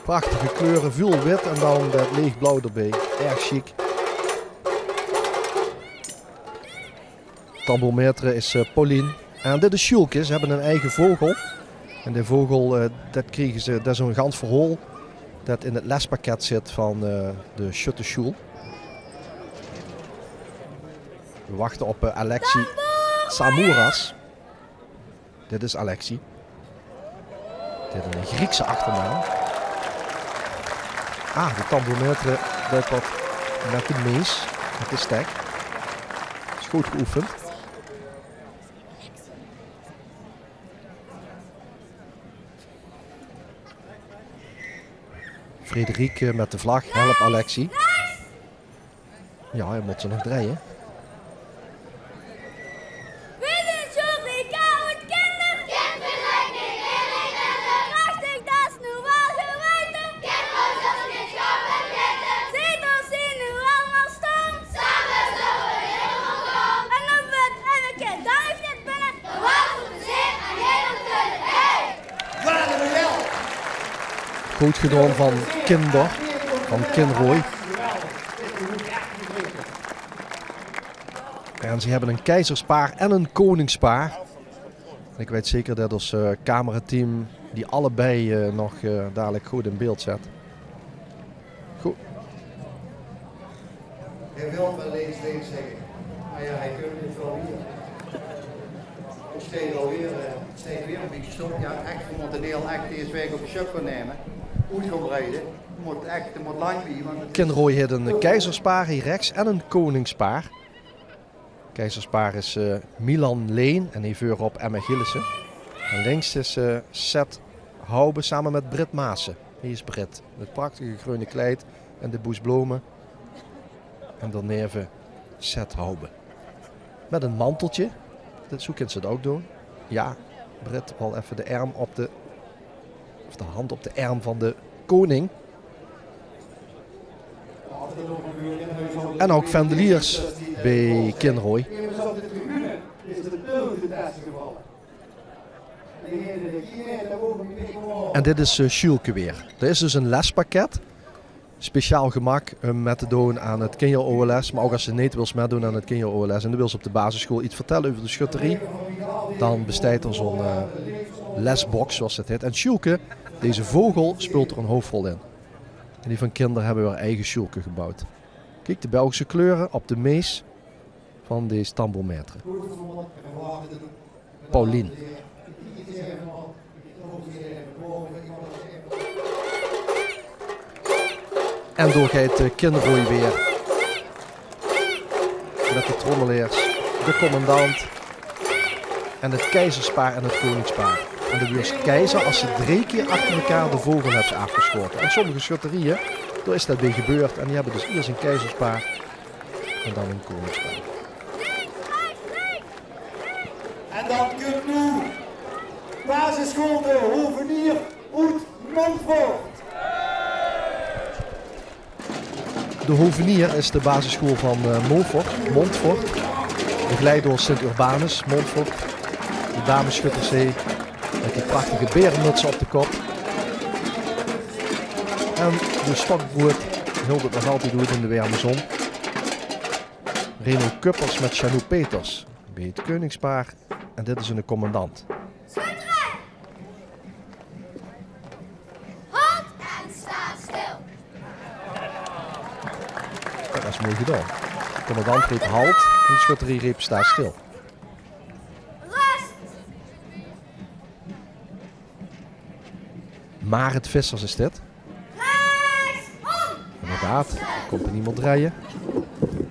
Prachtige kleuren, veel wit en dan met lichtblauw erbij. Erg chic. tambourmetre is Paulien. En dit is Sjoelke. Ze hebben een eigen vogel. En die vogel, dat kregen ze, dat is een gans verhool dat in het lespakket zit van de Schutterschool. We wachten op Alexi Samouras. Dit is Alexi. Dit is een Griekse achternaam. De tambourmetre duikt wat met de mees, met de stek. Is goed geoefend. Frederik met de vlag, help Alexi. Ja, hij moet ze nog draaien. Goed gedaan van Kinder, van Kinrooi. En ze hebben een keizerspaar en een koningspaar. Ik weet zeker dat ons camerateam die allebei nog dadelijk goed in beeld zet. Goed. Hij wil wel eens zeggen, maar ja, hij kunt het wel weer. Ik steeds weer een beetje stop. Ja, echt, we moeten heel echt deze week op de shop gaan nemen. Goed gaan breiden. Het moet lang zijn. Kinrooi heeft een keizerspaar hier rechts en een koningspaar. Keizerspaar is Milan Leen en heeft op Emma Gillissen. En links is Seth Hoube samen met Britt Maassen. Hier is Britt. Het prachtige groene kleed en de boesbloemen. En daarneven Seth Hoube. Met een manteltje. Zo kunnen ze het ook doen. Ja, Britt wil even de arm op de... Of de hand op de arm van de koning. En ook Vendeliers bij Kinrooi. En dit is Sjoelke weer. Er is dus een lespakket. Speciaal gemak met te doen aan het Kinjer OLS. Maar ook als je niet wilt meedoen aan het Kinjer OLS. En dan wil ze op de basisschool iets vertellen over de schutterie. Dan bestaat er zo'n lesbox zoals het heet. En Sjoelke, deze vogel, speelt er een hoofdrol in. En die van kinderen hebben we haar eigen Sjoelke gebouwd. Kijk, de Belgische kleuren op de mees van deze tambourmetre. Paulien. En doorgaat Kinrooi weer. Met de trommeleers, de commandant en het keizerspaar en het koningspaar. En de weer keizer als ze 3 keer achter elkaar de vogel hebben afgeschoten. En sommige schutterieën, daar is dat weer gebeurd. En die hebben dus eerst een keizerspaar en dan een koningspaar. En dan kunt nu basisschool de Hovenier uit Montfort. De Hovenier is de basisschool van Montfort. Begeleid door Sint-Urbanus, Montfort. De damesschutterzee met die prachtige berenmutsen op de kop. En de stokbrood hield het nog altijd goed in de warme zon. Reno Kuppers met Janou Peters bij het koningspaar. En dit is een commandant. Halt en sta stil. Dat is mooi gedaan. De commandant riep halt en de schutterie riep sta stil. Rust. Marit Vissers is dit. Rechtsom. Inderdaad, er komt er niemand rijden.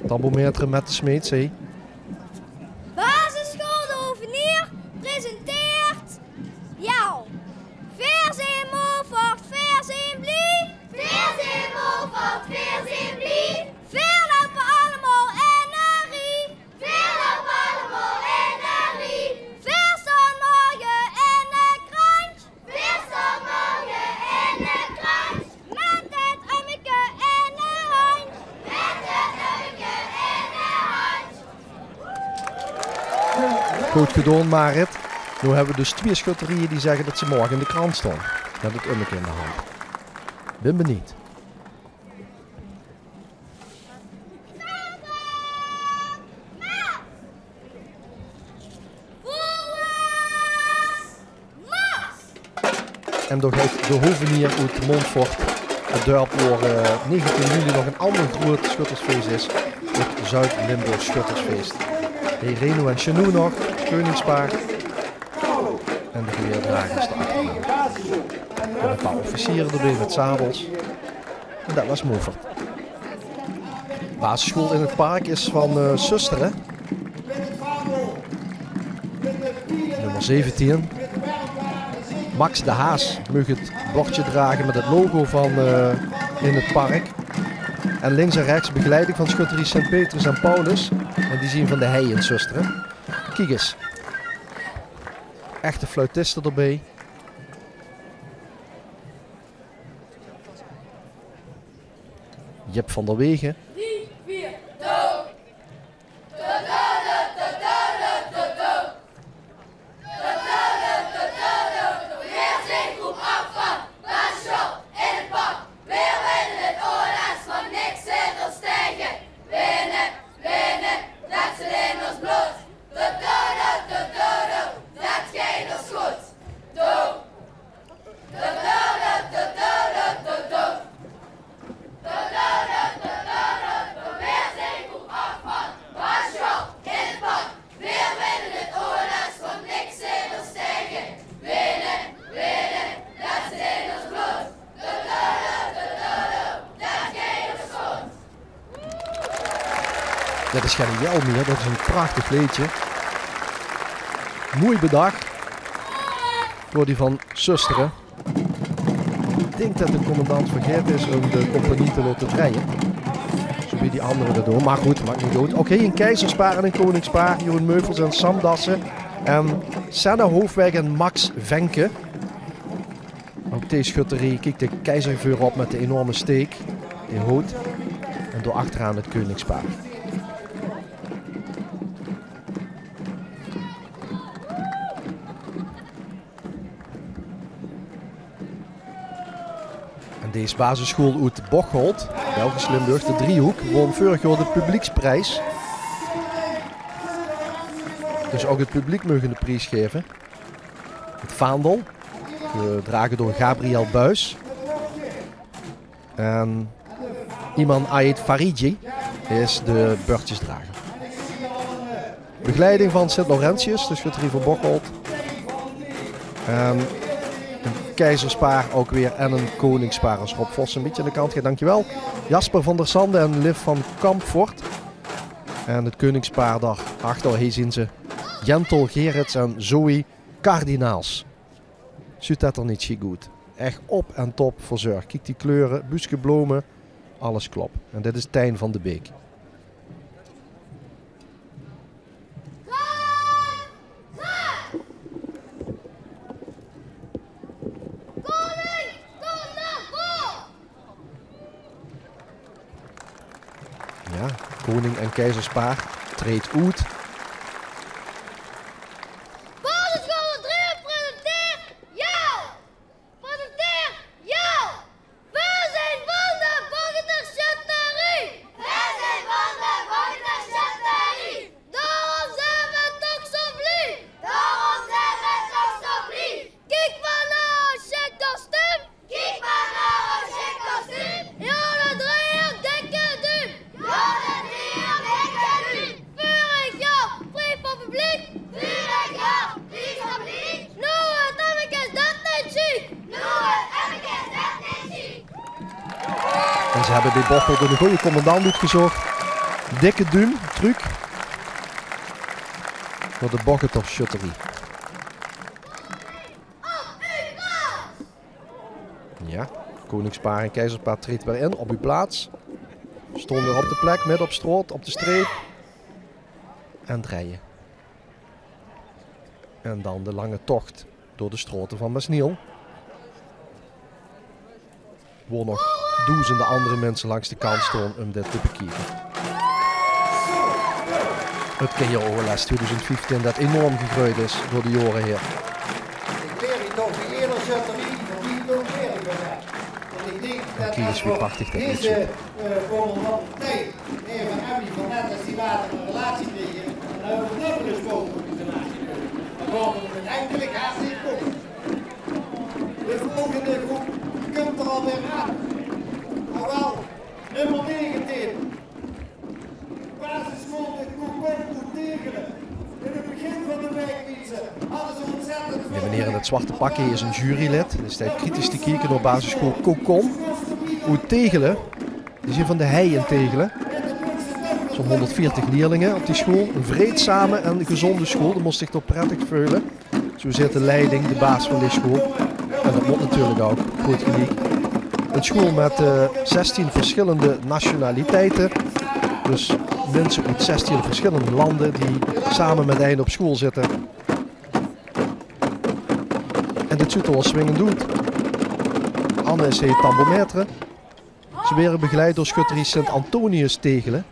Tambourmetre met de smeetzee. Basisschool de Hovenier presenteert jou. Veerzee Montfort, veerzee Blie. Veerzee Montfort, veerzee Blie. Veerlopen allemaal energie. Veerlopen allemaal energie. Veerstaan morgen in de krant. Veerstaan morgen in de krant. Met het ummeke in de hand. Met het ummeke in de hand. Goed gedaan, Marit. Nu hebben we dus 2 schutterieën die zeggen dat ze morgen in de krant staan. Met het ummeke in de hand. Ben benieuwd. En door de hovenier uit Montfort het dorp waar 19 juli nog een ander groot schuttersfeest is. Het Zuid-Limburg Schuttersfeest. Hey, Reno en Chanou nog, Koningspaar. En de geweerdragers erachteraan. En een paar officieren erbij met sabels. En dat was Movert. De basisschool in het park is van Susteren. Nummer 17. Max de Haas mag het bordje dragen met het logo van in het park. En links en rechts begeleiding van schutterie Sint Petrus en Paulus. En die zien van de hei in Susteren. Kijk eens. Echte fluitisten erbij. Jip van der Wegen. 3, 4, do. Weer zijn groep afval, basisschool in het park. Weer winnen het oorlogs, want niks zit ons tegen. Winnen, winnen, dat zit in ons bloed. Dat gaat ons goed. Do. Weer zijn groep afval, basisschool in het park. Weer winnen het oorlogs, want niks zit ons tegen. Winnen, winnen, dat zit in ons bloed. Dat gaat ons goed. Dat is geen Jelmeer, dat is een prachtig liedje. Mooi bedacht. Door die van Susteren. Ik denk dat de commandant vergeten is om de compagnie te laten rijden. Zo wie die anderen dat doen. Maar goed, maakt niet uit. Oké, een Keizerspaar en een Koningspaar. Jeroen Meuvels en Sam Dassen. En Senna Hoofdweg en Max Venke. Ook deze schutterie kijkt de keizervuur op met de enorme steek. In hout. En door achteraan het Koningspaar. En deze basisschool uit Bocholt, Belgisch Limburg, de Driehoek, won vorig jaar de publieksprijs. Dus ook het publiek mogen de prijs geven. Het vaandel, gedragen door Gabriel Buis. En Iman Ait Farigi is de beurtjesdrager. Begeleiding van Sint-Laurentius, de schutterie van Bocholt. En een Keizerspaar ook weer en een Koningspaar als Rob Vos een beetje aan de kant gaat. Dankjewel. Jasper van der Sande en Liv van Kampvoort. En het Koningspaar daarachter, hier zien ze Jentel Gerrits en Zoe Kardinaals. Ziet dat er niet zo goed. Echt op en top verzorgd. Kijk die kleuren, buske bloemen, alles klopt. En dit is Tijn van de Beek. Ja, koning en keizerspaar treedt uit. Basisschool 3 presenteert jou! Presenteer jou! Wij zijn van de Bogenterschutterie! Wij zijn van de Bogenterschutterie! Daarom zijn we toch zo blij! Daarom zijn we toch zo blij! Kijk maar naar ons chic kostuum! Kijk maar naar ons chic kostuum! Ja, de driehoek dikke duim! Ja, de driehoek dikke duim! Vurig ja, vrij voor publiek! Vurig ja, vrij voor publiek! Nou, het emmekes dat niet chic! Nou, het emmekes dat niet chic! En ze hebben bij Bocholt een goede commandant uitgezocht. Dikke duim, truc. Voor de Bogenterschutterie. Ja, koningspaar en keizerspaar treedt weer in op uw plaats. Stond weer op de plek, midden op straat, op de streep. En draaien. En dan de lange tocht door de stroten van Mesniel. Waar nog duizenden andere mensen langs de kant stonden om dit te bekijken. Het Keeroorles 2015 dat enorm gegroeid is door de jaren heen. Ik leer je toch die eerder schutterie van die leer ik wel net. Want ik denk dat kijk eens hoe prachtig dat liedje. deze commandant, nee, van Emmy van net als die later een relatie kregen, en dan hebben we het gesproken op die relatie. Dan komen we uiteindelijk hartstikke goed. De volgende groep komt er alweer aan. Maar wel, nummer 19. Basisschool de Kokon moet Tegelen. In het begin van de wijkfietsen hadden ze ontzettend De meneer in het zwarte pakje is een jurylid. Hij staat kritisch te kijken naar basisschool Kokon. Uit Tegelen. Die zijn van de Hei in Tegelen. Zo'n 140 leerlingen op die school. Een vreedzame en gezonde school. Dat moest zich toch prettig voelen. Zo zit de leiding, de baas van die school. En dat moet natuurlijk ook. Goed gelijk. Een school met 16 verschillende nationaliteiten. Dus mensen uit 16 verschillende landen die samen met eind op school zitten. En dit zult wel swingend doet. Anne is heet tambometre. Ze werden begeleid door schutterie Sint-Antonius Tegelen.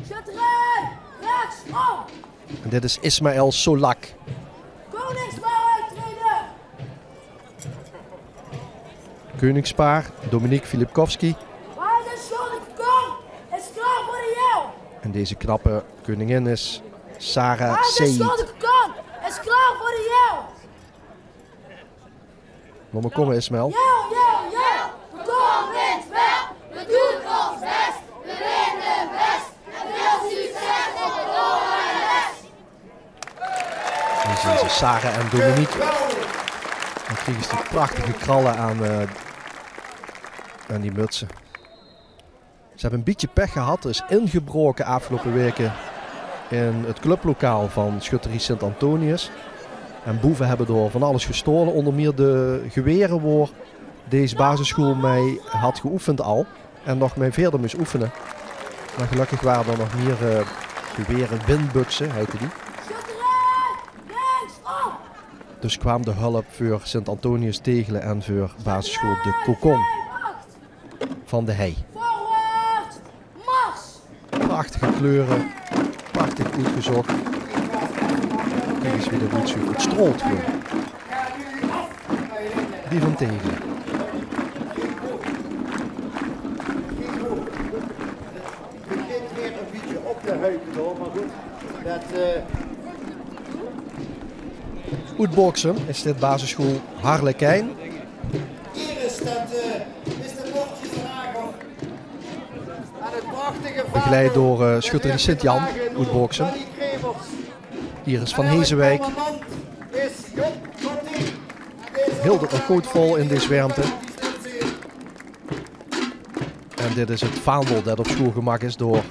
Schutterij, rechtsom. En dit is Ismaël Solak. Koningspaar uittreden. Koningspaar Dominique Filipkowski. Waar de schone Kokon is klaar voor de jou. En deze knappe koningin is Sarah Waar de Seyid. schone Kokon is klaar voor de jou. Laat maar komen Ismaël. Jou. Kokon wint wel. We doen ons best. We winnen best. En veel succes op de OLS. Hier zien ze Sarah en Dominique. Dan krijgen ze die prachtige krallen aan die mutsen. Ze hebben een beetje pech gehad. Er is ingebroken afgelopen weken in het clublokaal van schutterie Sint-Antonius. En boeven hebben door van alles gestolen. Onder meer de geweren waar deze basisschool mee had geoefend al. En nog mee verder moest oefenen. Maar gelukkig waren er nog meer geweren, windbuksen heette die. Schutterij, rechtsom. Dus kwam de hulp voor Sint-Antonius Tegelen en voor basisschool de Kokon van de Hei. Voorwaarts, mars. Prachtige kleuren, prachtig uitgezocht. Kijk eens wie dat goed zoekt. Het strolt gewoon. Die van Tegelen. Het begint weer een beetje op te heupen hoor, maar goed. Dat, Uitboksen is dit basisschool Harlekijn. Iris, dat is de bordjes van Agel. Aan het prachtige Begeleid door schutterie Sint-Jan, uitboksen. Iris van Hezenwijk. Hield het nog goed vol in deze warmte. En dit is het vaandel dat op schoolgemak is door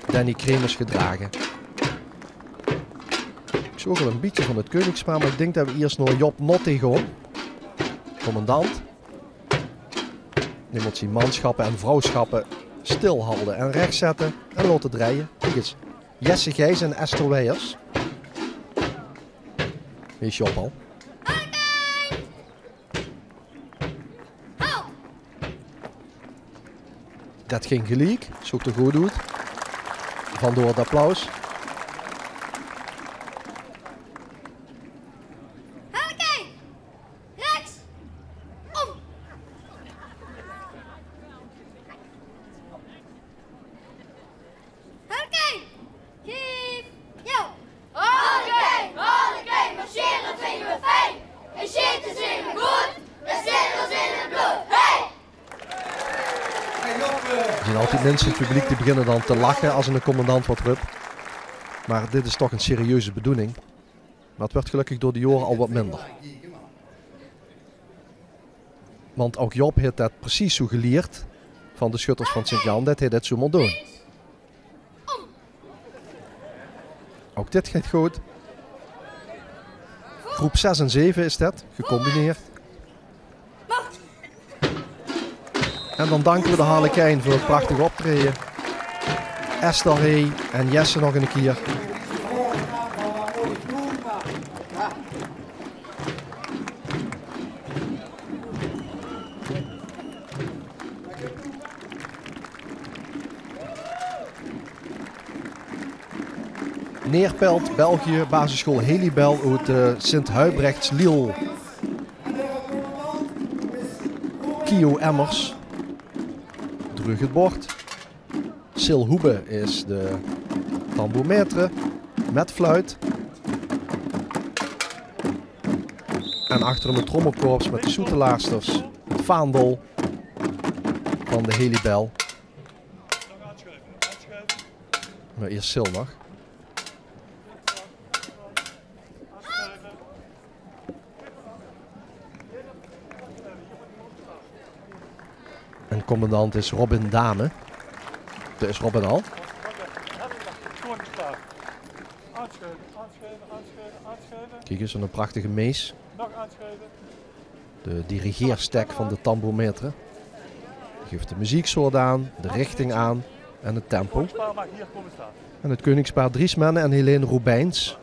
Danny Kremers gedragen. Ik zie ook wel een beetje van het koningspaar, maar ik denk dat we eerst naar Job Notte gaan. Commandant. Die moet zijn manschappen en vrouwschappen stilhouden en rechtzetten en laten draaien. Kijk eens, Jesse Gijs en Esther Weijers. Hier is Job al. Dat ging gelijk, zoek er goed uit. Vandoor het applaus. Harlekijn, rechts, om. Harlekijn, geef jou. Harlekijn, marcheren vinden we fijn. En zitten zingen we goed, en zitten ons in het bloed. Hey! Er zijn altijd mensen in het publiek die beginnen dan te lachen als een commandant wat roept. Maar dit is toch een serieuze bedoeling. Maar het werd gelukkig door de jaren al wat minder. Want ook Job heeft dat precies zo geleerd van de schutters van Sint-Jan, dat hij dat zo moet doen. Ook dit gaat goed. Groep 6 en 7 is dat, gecombineerd. En dan danken we de Harlekijn voor het prachtige optreden. Esther Hey en Jesse nog een keer. Neerpelt, België, basisschool Helibel uit Sint-Huibrechts Liel. Kio Emmers. Terug het bord. Sil Hoebe is de tambourmetre met fluit. En achter hem het trommelkorps met de Soetelaarsters, het vaandel van de Helibel. Maar eerst Sil nog. En commandant is Robin Dame. Dat is Robin al. Kijk eens, een prachtige mees. De dirigeerstek van de tambourmetre. Geeft de muzieksoort aan, de richting aan en het tempo. En het koningspaar Driesman en Helene Roebijns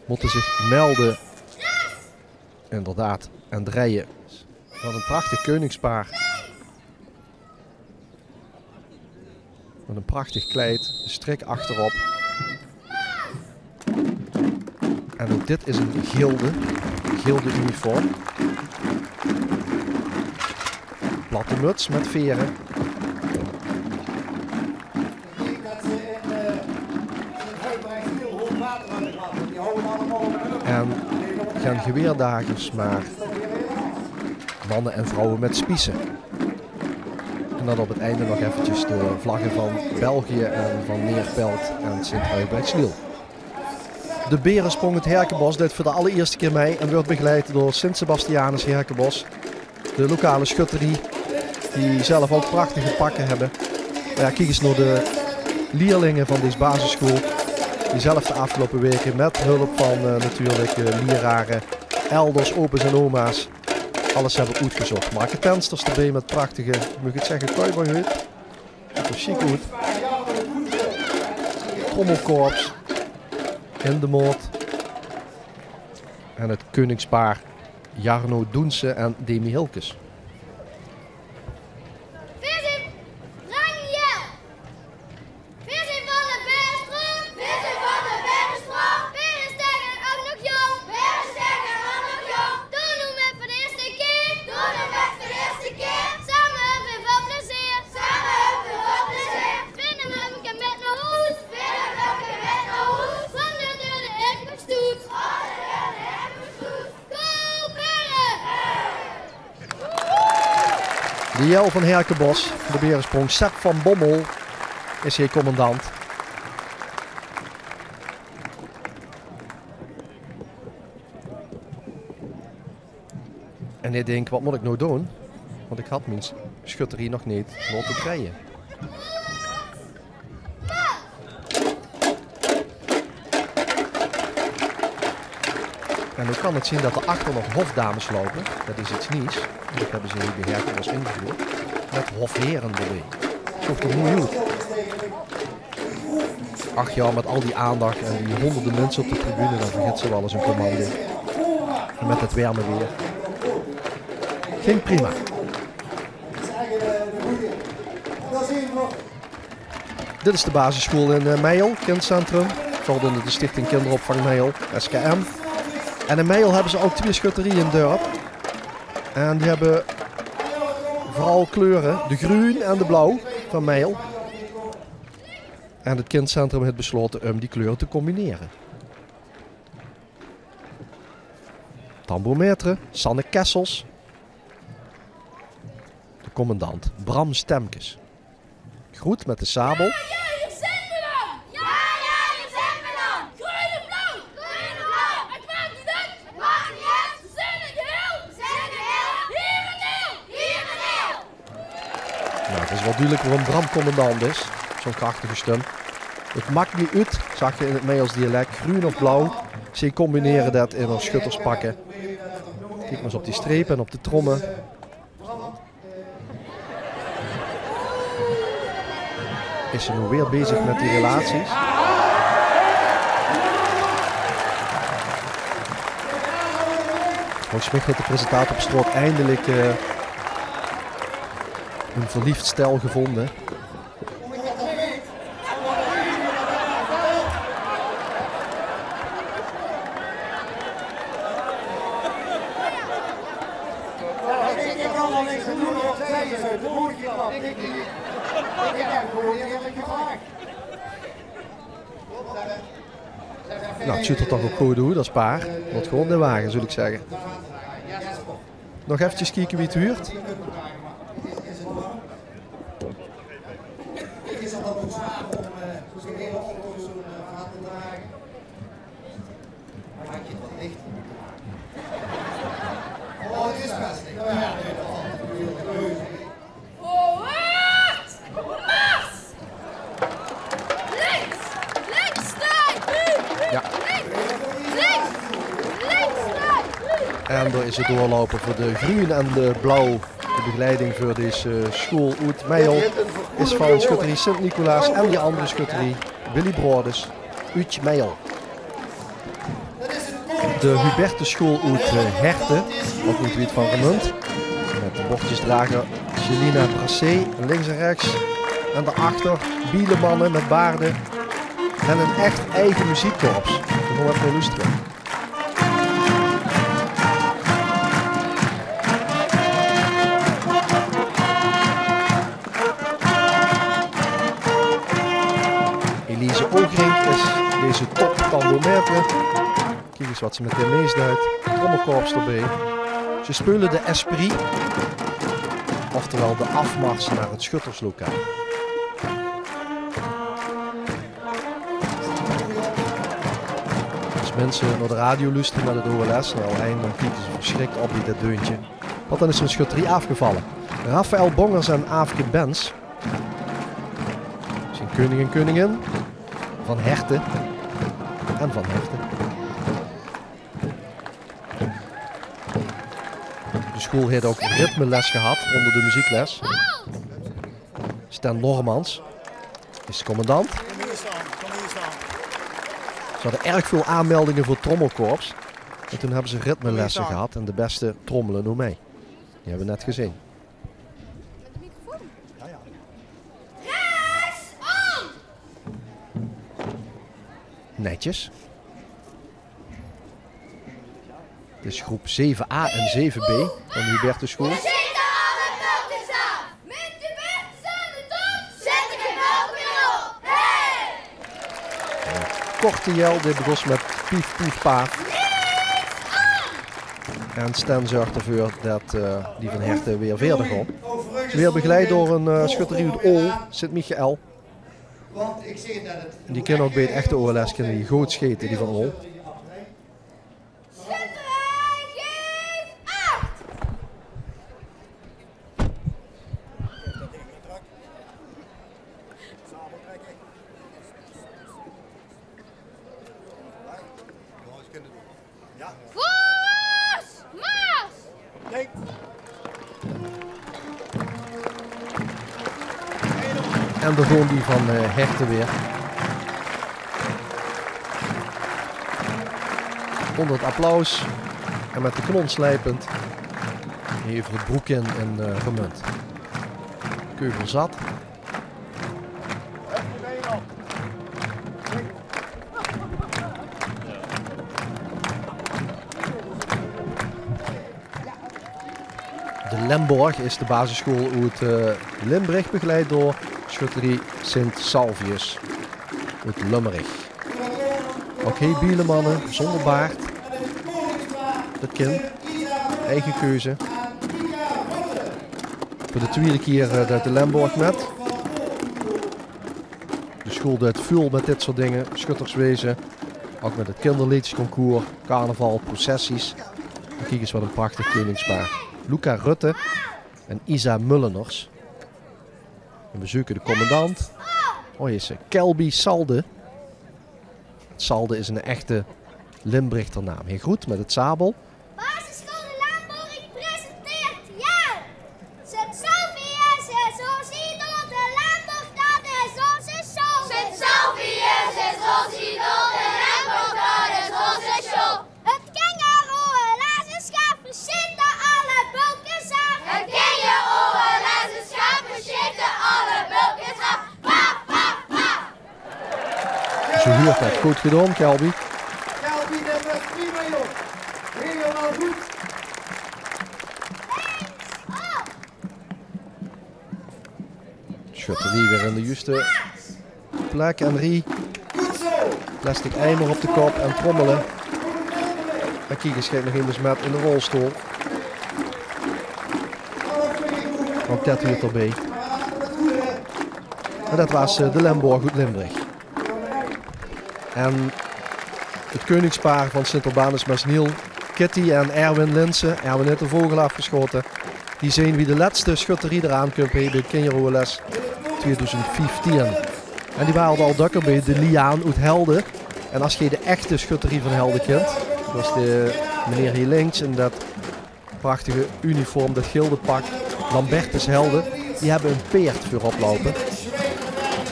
moeten zich melden. Inderdaad, en draaien. Wat een prachtig koningspaar. Met een prachtig kleed, de strik achterop. En ook dit is een gilde uniform. Platte muts met veren. En geen geweerdagers, maar mannen en vrouwen met spiezen. En dan op het einde nog eventjes de vlaggen van België en van Neerpelt en Sint-Huibrechtslil. De Berensprong het Herkenbos deed voor de allereerste keer mee en wordt begeleid door Sint-Sebastianus Herkenbos. De lokale schutterie die zelf ook prachtige pakken hebben. Maar ja, kijk eens naar de leerlingen van deze basisschool. Die zelf de afgelopen weken met hulp van natuurlijk leraren, elders, opa's en oma's alles hebben uitgezocht. Maken tensters erbij met prachtige, moet ik het zeggen, cowboyhoed. Super chic hoed. Trommelkorps. In de moord. En het koningspaar Jarno Doense en Demi Hilkes. De Jel van Herkenbos, de Berensprong. Sepp van Bommel is hier commandant. En ik denk, wat moet ik nou doen? Want ik had mijn schutterie nog niet laten krijgen. En nu kan het zien dat er achter nog hofdames lopen. Dat is iets nieuws. Dat hebben ze hier bij Herkenbos ingevoerd. Met hofheren erbij. Zocht er mooi uit. Ach ja, met al die aandacht en die honderden mensen op de tribune, dan vergeet ze wel eens een commando. En met het warme weer. Ging prima. Dit is de basisschool in Meijel, kindcentrum. Valt onder de Stichting Kinderopvang Meijel, SKM. En in Meijel hebben ze ook 2 schutterieën in dorp. En die hebben vooral kleuren, de groen en de blauw van Meijel. En het kindcentrum heeft besloten om die kleuren te combineren. Tambourmetre, Sanne Kessels. De commandant Bram Stemkes. Groet met de sabel. Nou, het is wel duidelijk waarom Bram commandant is. Zo'n krachtige stem. Het maakt niet uit, zag je in het Meijels dialect, groen of blauw. Ze combineren dat in een schutterspakken. Kijk maar eens op die strepen en op de trommen. Is ze nu weer bezig met die relaties? Roy Smit heeft de presentator op Stroot eindelijk een verliefd stel gevonden. Nou, het ziet er toch ook goed uit, dat is paar. Wordt gewoon de wagen, zul ik zeggen. Nog eventjes kijken wie het huurt. Is dat ook zwaar om zo'n hele auto zo'n verhaal te dragen? Maak je het wat dicht? Oh, het is best. Ja, Vooruit! Mars! Links! Links, strijd! Ja. Links! Links, strijd! En er is het doorlopen voor de groen en de blauw. De begeleiding voor deze school uit Meijel is van schutterie Sint-Nicolaas en die andere schutterie Willy Brodes uit Meijel. De Hubertusschool uit Herten, ook niet weet van Remunt. Met de bordjesdrager Jelina Brassé links en rechts. En daarachter bielemannen met baarden en een echt eigen muziekkorps. We gaan even luisteren. Elise Oogrink is deze top tandometer. Kijk eens wat ze meteen meesduidt. Trommelkorps erbij. Ze spelen de Esprit. Oftewel de afmars naar het schutterslokaal. Als mensen naar de radio luisteren met het OLS, nou eind, dan kijken ze verschrikt op dit deuntje. Want dan is er een schutterie afgevallen. Raphaël Bongers en Aafke Bens. Zijn koning en koningin van Herten en van Herten. De school heeft ook ritmeles gehad onder de muziekles. Stan Lormans is de commandant. Ze hadden erg veel aanmeldingen voor trommelkorps. En toen hebben ze ritmelessen gehad en de beste trommelen door mij. Die hebben we net gezien. Netjes. Het is groep 7a en 7b van de Hubertusschool. We zitten alle bultjes af! Met de beste aan de top, zet ik een bulk weer op! Hey! Korte Jel, dit begon met pief pief paaf. En Stan zorgt ervoor dat die van Herten weer verder gaat. Weer begeleid door een schutterie uit Ol, Sint-Michael. Want ik zie dat het... Die kennen ook bij het echte OLS, kennen die goed scheten, die van Ol. Schutterij, geef 8! Vooruit! Mars! En de gewoon die van Herten weer. Onder het applaus en met de knon slijpend. Even het broek in en gemunt. Keuvel zat. De Lemborg is de basisschool uit Limburg, begeleid door schutterie Sint Salvius uit Lummerig. Ook heel bielemannen, zonder baard. Dat kind, eigen keuze. Voor de tweede keer uit de Lemborg met. De school doet veel met dit soort dingen, schutterswezen. Ook met het kinderliedjesconcours, carnaval, processies. En kijk eens wat een prachtig koningspaar. Luca Rutte en Isa Mulleners. En we zoeken de commandant. Oh, hier is ze. Kelby Salde. Salde is een echte Limbrichter naam. Heel goed met het sabel. Basisschool de Lamborg presenteert, ja! Sint Salvius is ons idool, de Lamborg dat is onze show! Sint Salvius is ons idool, de Lamborg dat is onze show! Het kangaroo, lazen schapen, zitten alle bulkjes af! Het kangaroo, lazen schapen, zitten alle bulkjes af! Paf, paf, paf! Zo huurt dat. Goed gedaan, Kelby. Kelby, dat was prima, joh. Helemaal goed. Schutterie weer in de juiste plek. En Rie Goed zo. Plastic eimer op de kop en trommelen. En Kiekers gaat nog eens met in de rolstoel. Ook dat hier erbij. En dat was de Lemborg uit Limburg. En het koningspaar van Sint-Urbanus Mesniel, Kitty en Erwin Linsen. Erwin heeft de vogel afgeschoten. Die zijn wie de laatste schutterie eraan komt bij de Kinder-OLS 2015. En die waren al dukker bij de Liaan uit Helden. En als je de echte schutterie van Helden kent, dat is de meneer hier links in dat prachtige uniform, dat gildenpak, Lambertus Helden, die hebben een peert voor oplopen.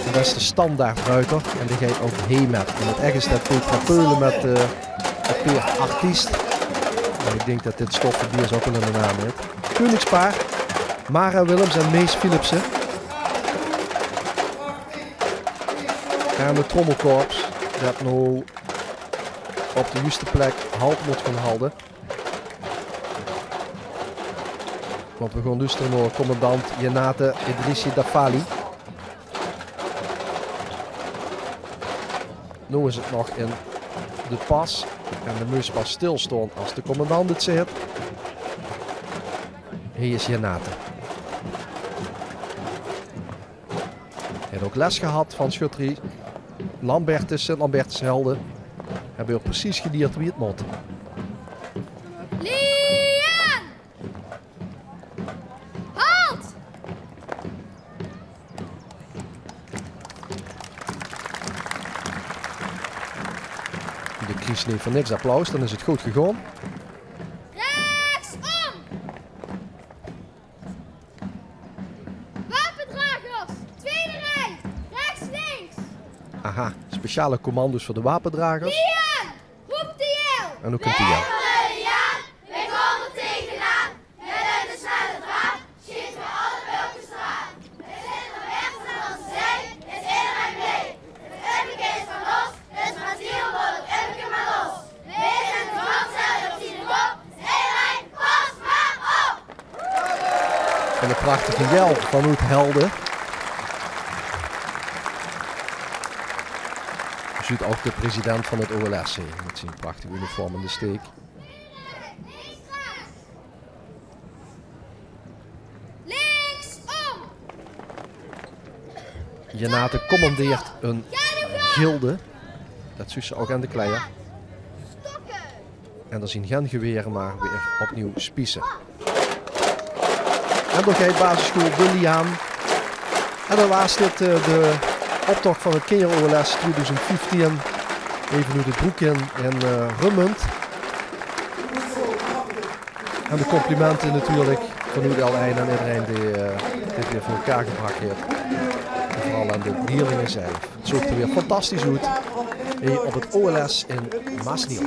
En dat is de standaardruiter en die gaat ook heen met. En het echt is dat Petra Peulen met de peert artiest. En ik denk dat dit stoffenbier ook wel in de naam heeft. Koningspaar, Mara Willems en Mees Philipsen. En de trommelkorps dat nu op de juiste plek halt moet gaan houden. Want we gaan dus naar commandant Jenate Idrissi Dafali. Nu is het nog in de pas. En de moest pas stilstaan als de commandant het zegt. Hier is Jenate. Hij heeft ook les gehad van schutterie. Lambertus, Sint-Lambertus Helden. Hebben ook precies geleerd wie het moet. Lian! Halt! De kies neemt voor niks applaus, dan is het goed gegaan. Rechtsom! Wapendragers, tweede rij, rechts links. Aha, speciale commando's voor de wapendragers. Lian! Roep de jel! En hoe komt hij aan? Lian, wij komen er tegenaan. Met de snelle draad, schieten we alle bultjes eraan. We zijn er rechts aan onze zij, is iedereen mee. Het ubbeke is van los, dus maar ziel wordt het ubbeke maar los. Wij zijn de brandzeil op die kop, iedereen pas maar op! En de prachtige jel van Oet Helden. Je ziet ook de president van het OLS met zijn prachtige uniform in de steek. Linksom! Jenate commandeert een gilde. Dat zus ze ook aan de kleien. Stokken! En er zien geen geweren, maar weer opnieuw spiezen. En dan gaat basisschool de Liaan. En dan was dit de optocht van het Kinder-OLS 2015. Even nu de broek in Rummend. En de complimenten natuurlijk van Oede Alijn en iedereen die dit weer voor elkaar gebracht heeft. En vooral aan de dierlingen zelf. Het zoekt er weer fantastisch uit hier op het OLS in Masniel.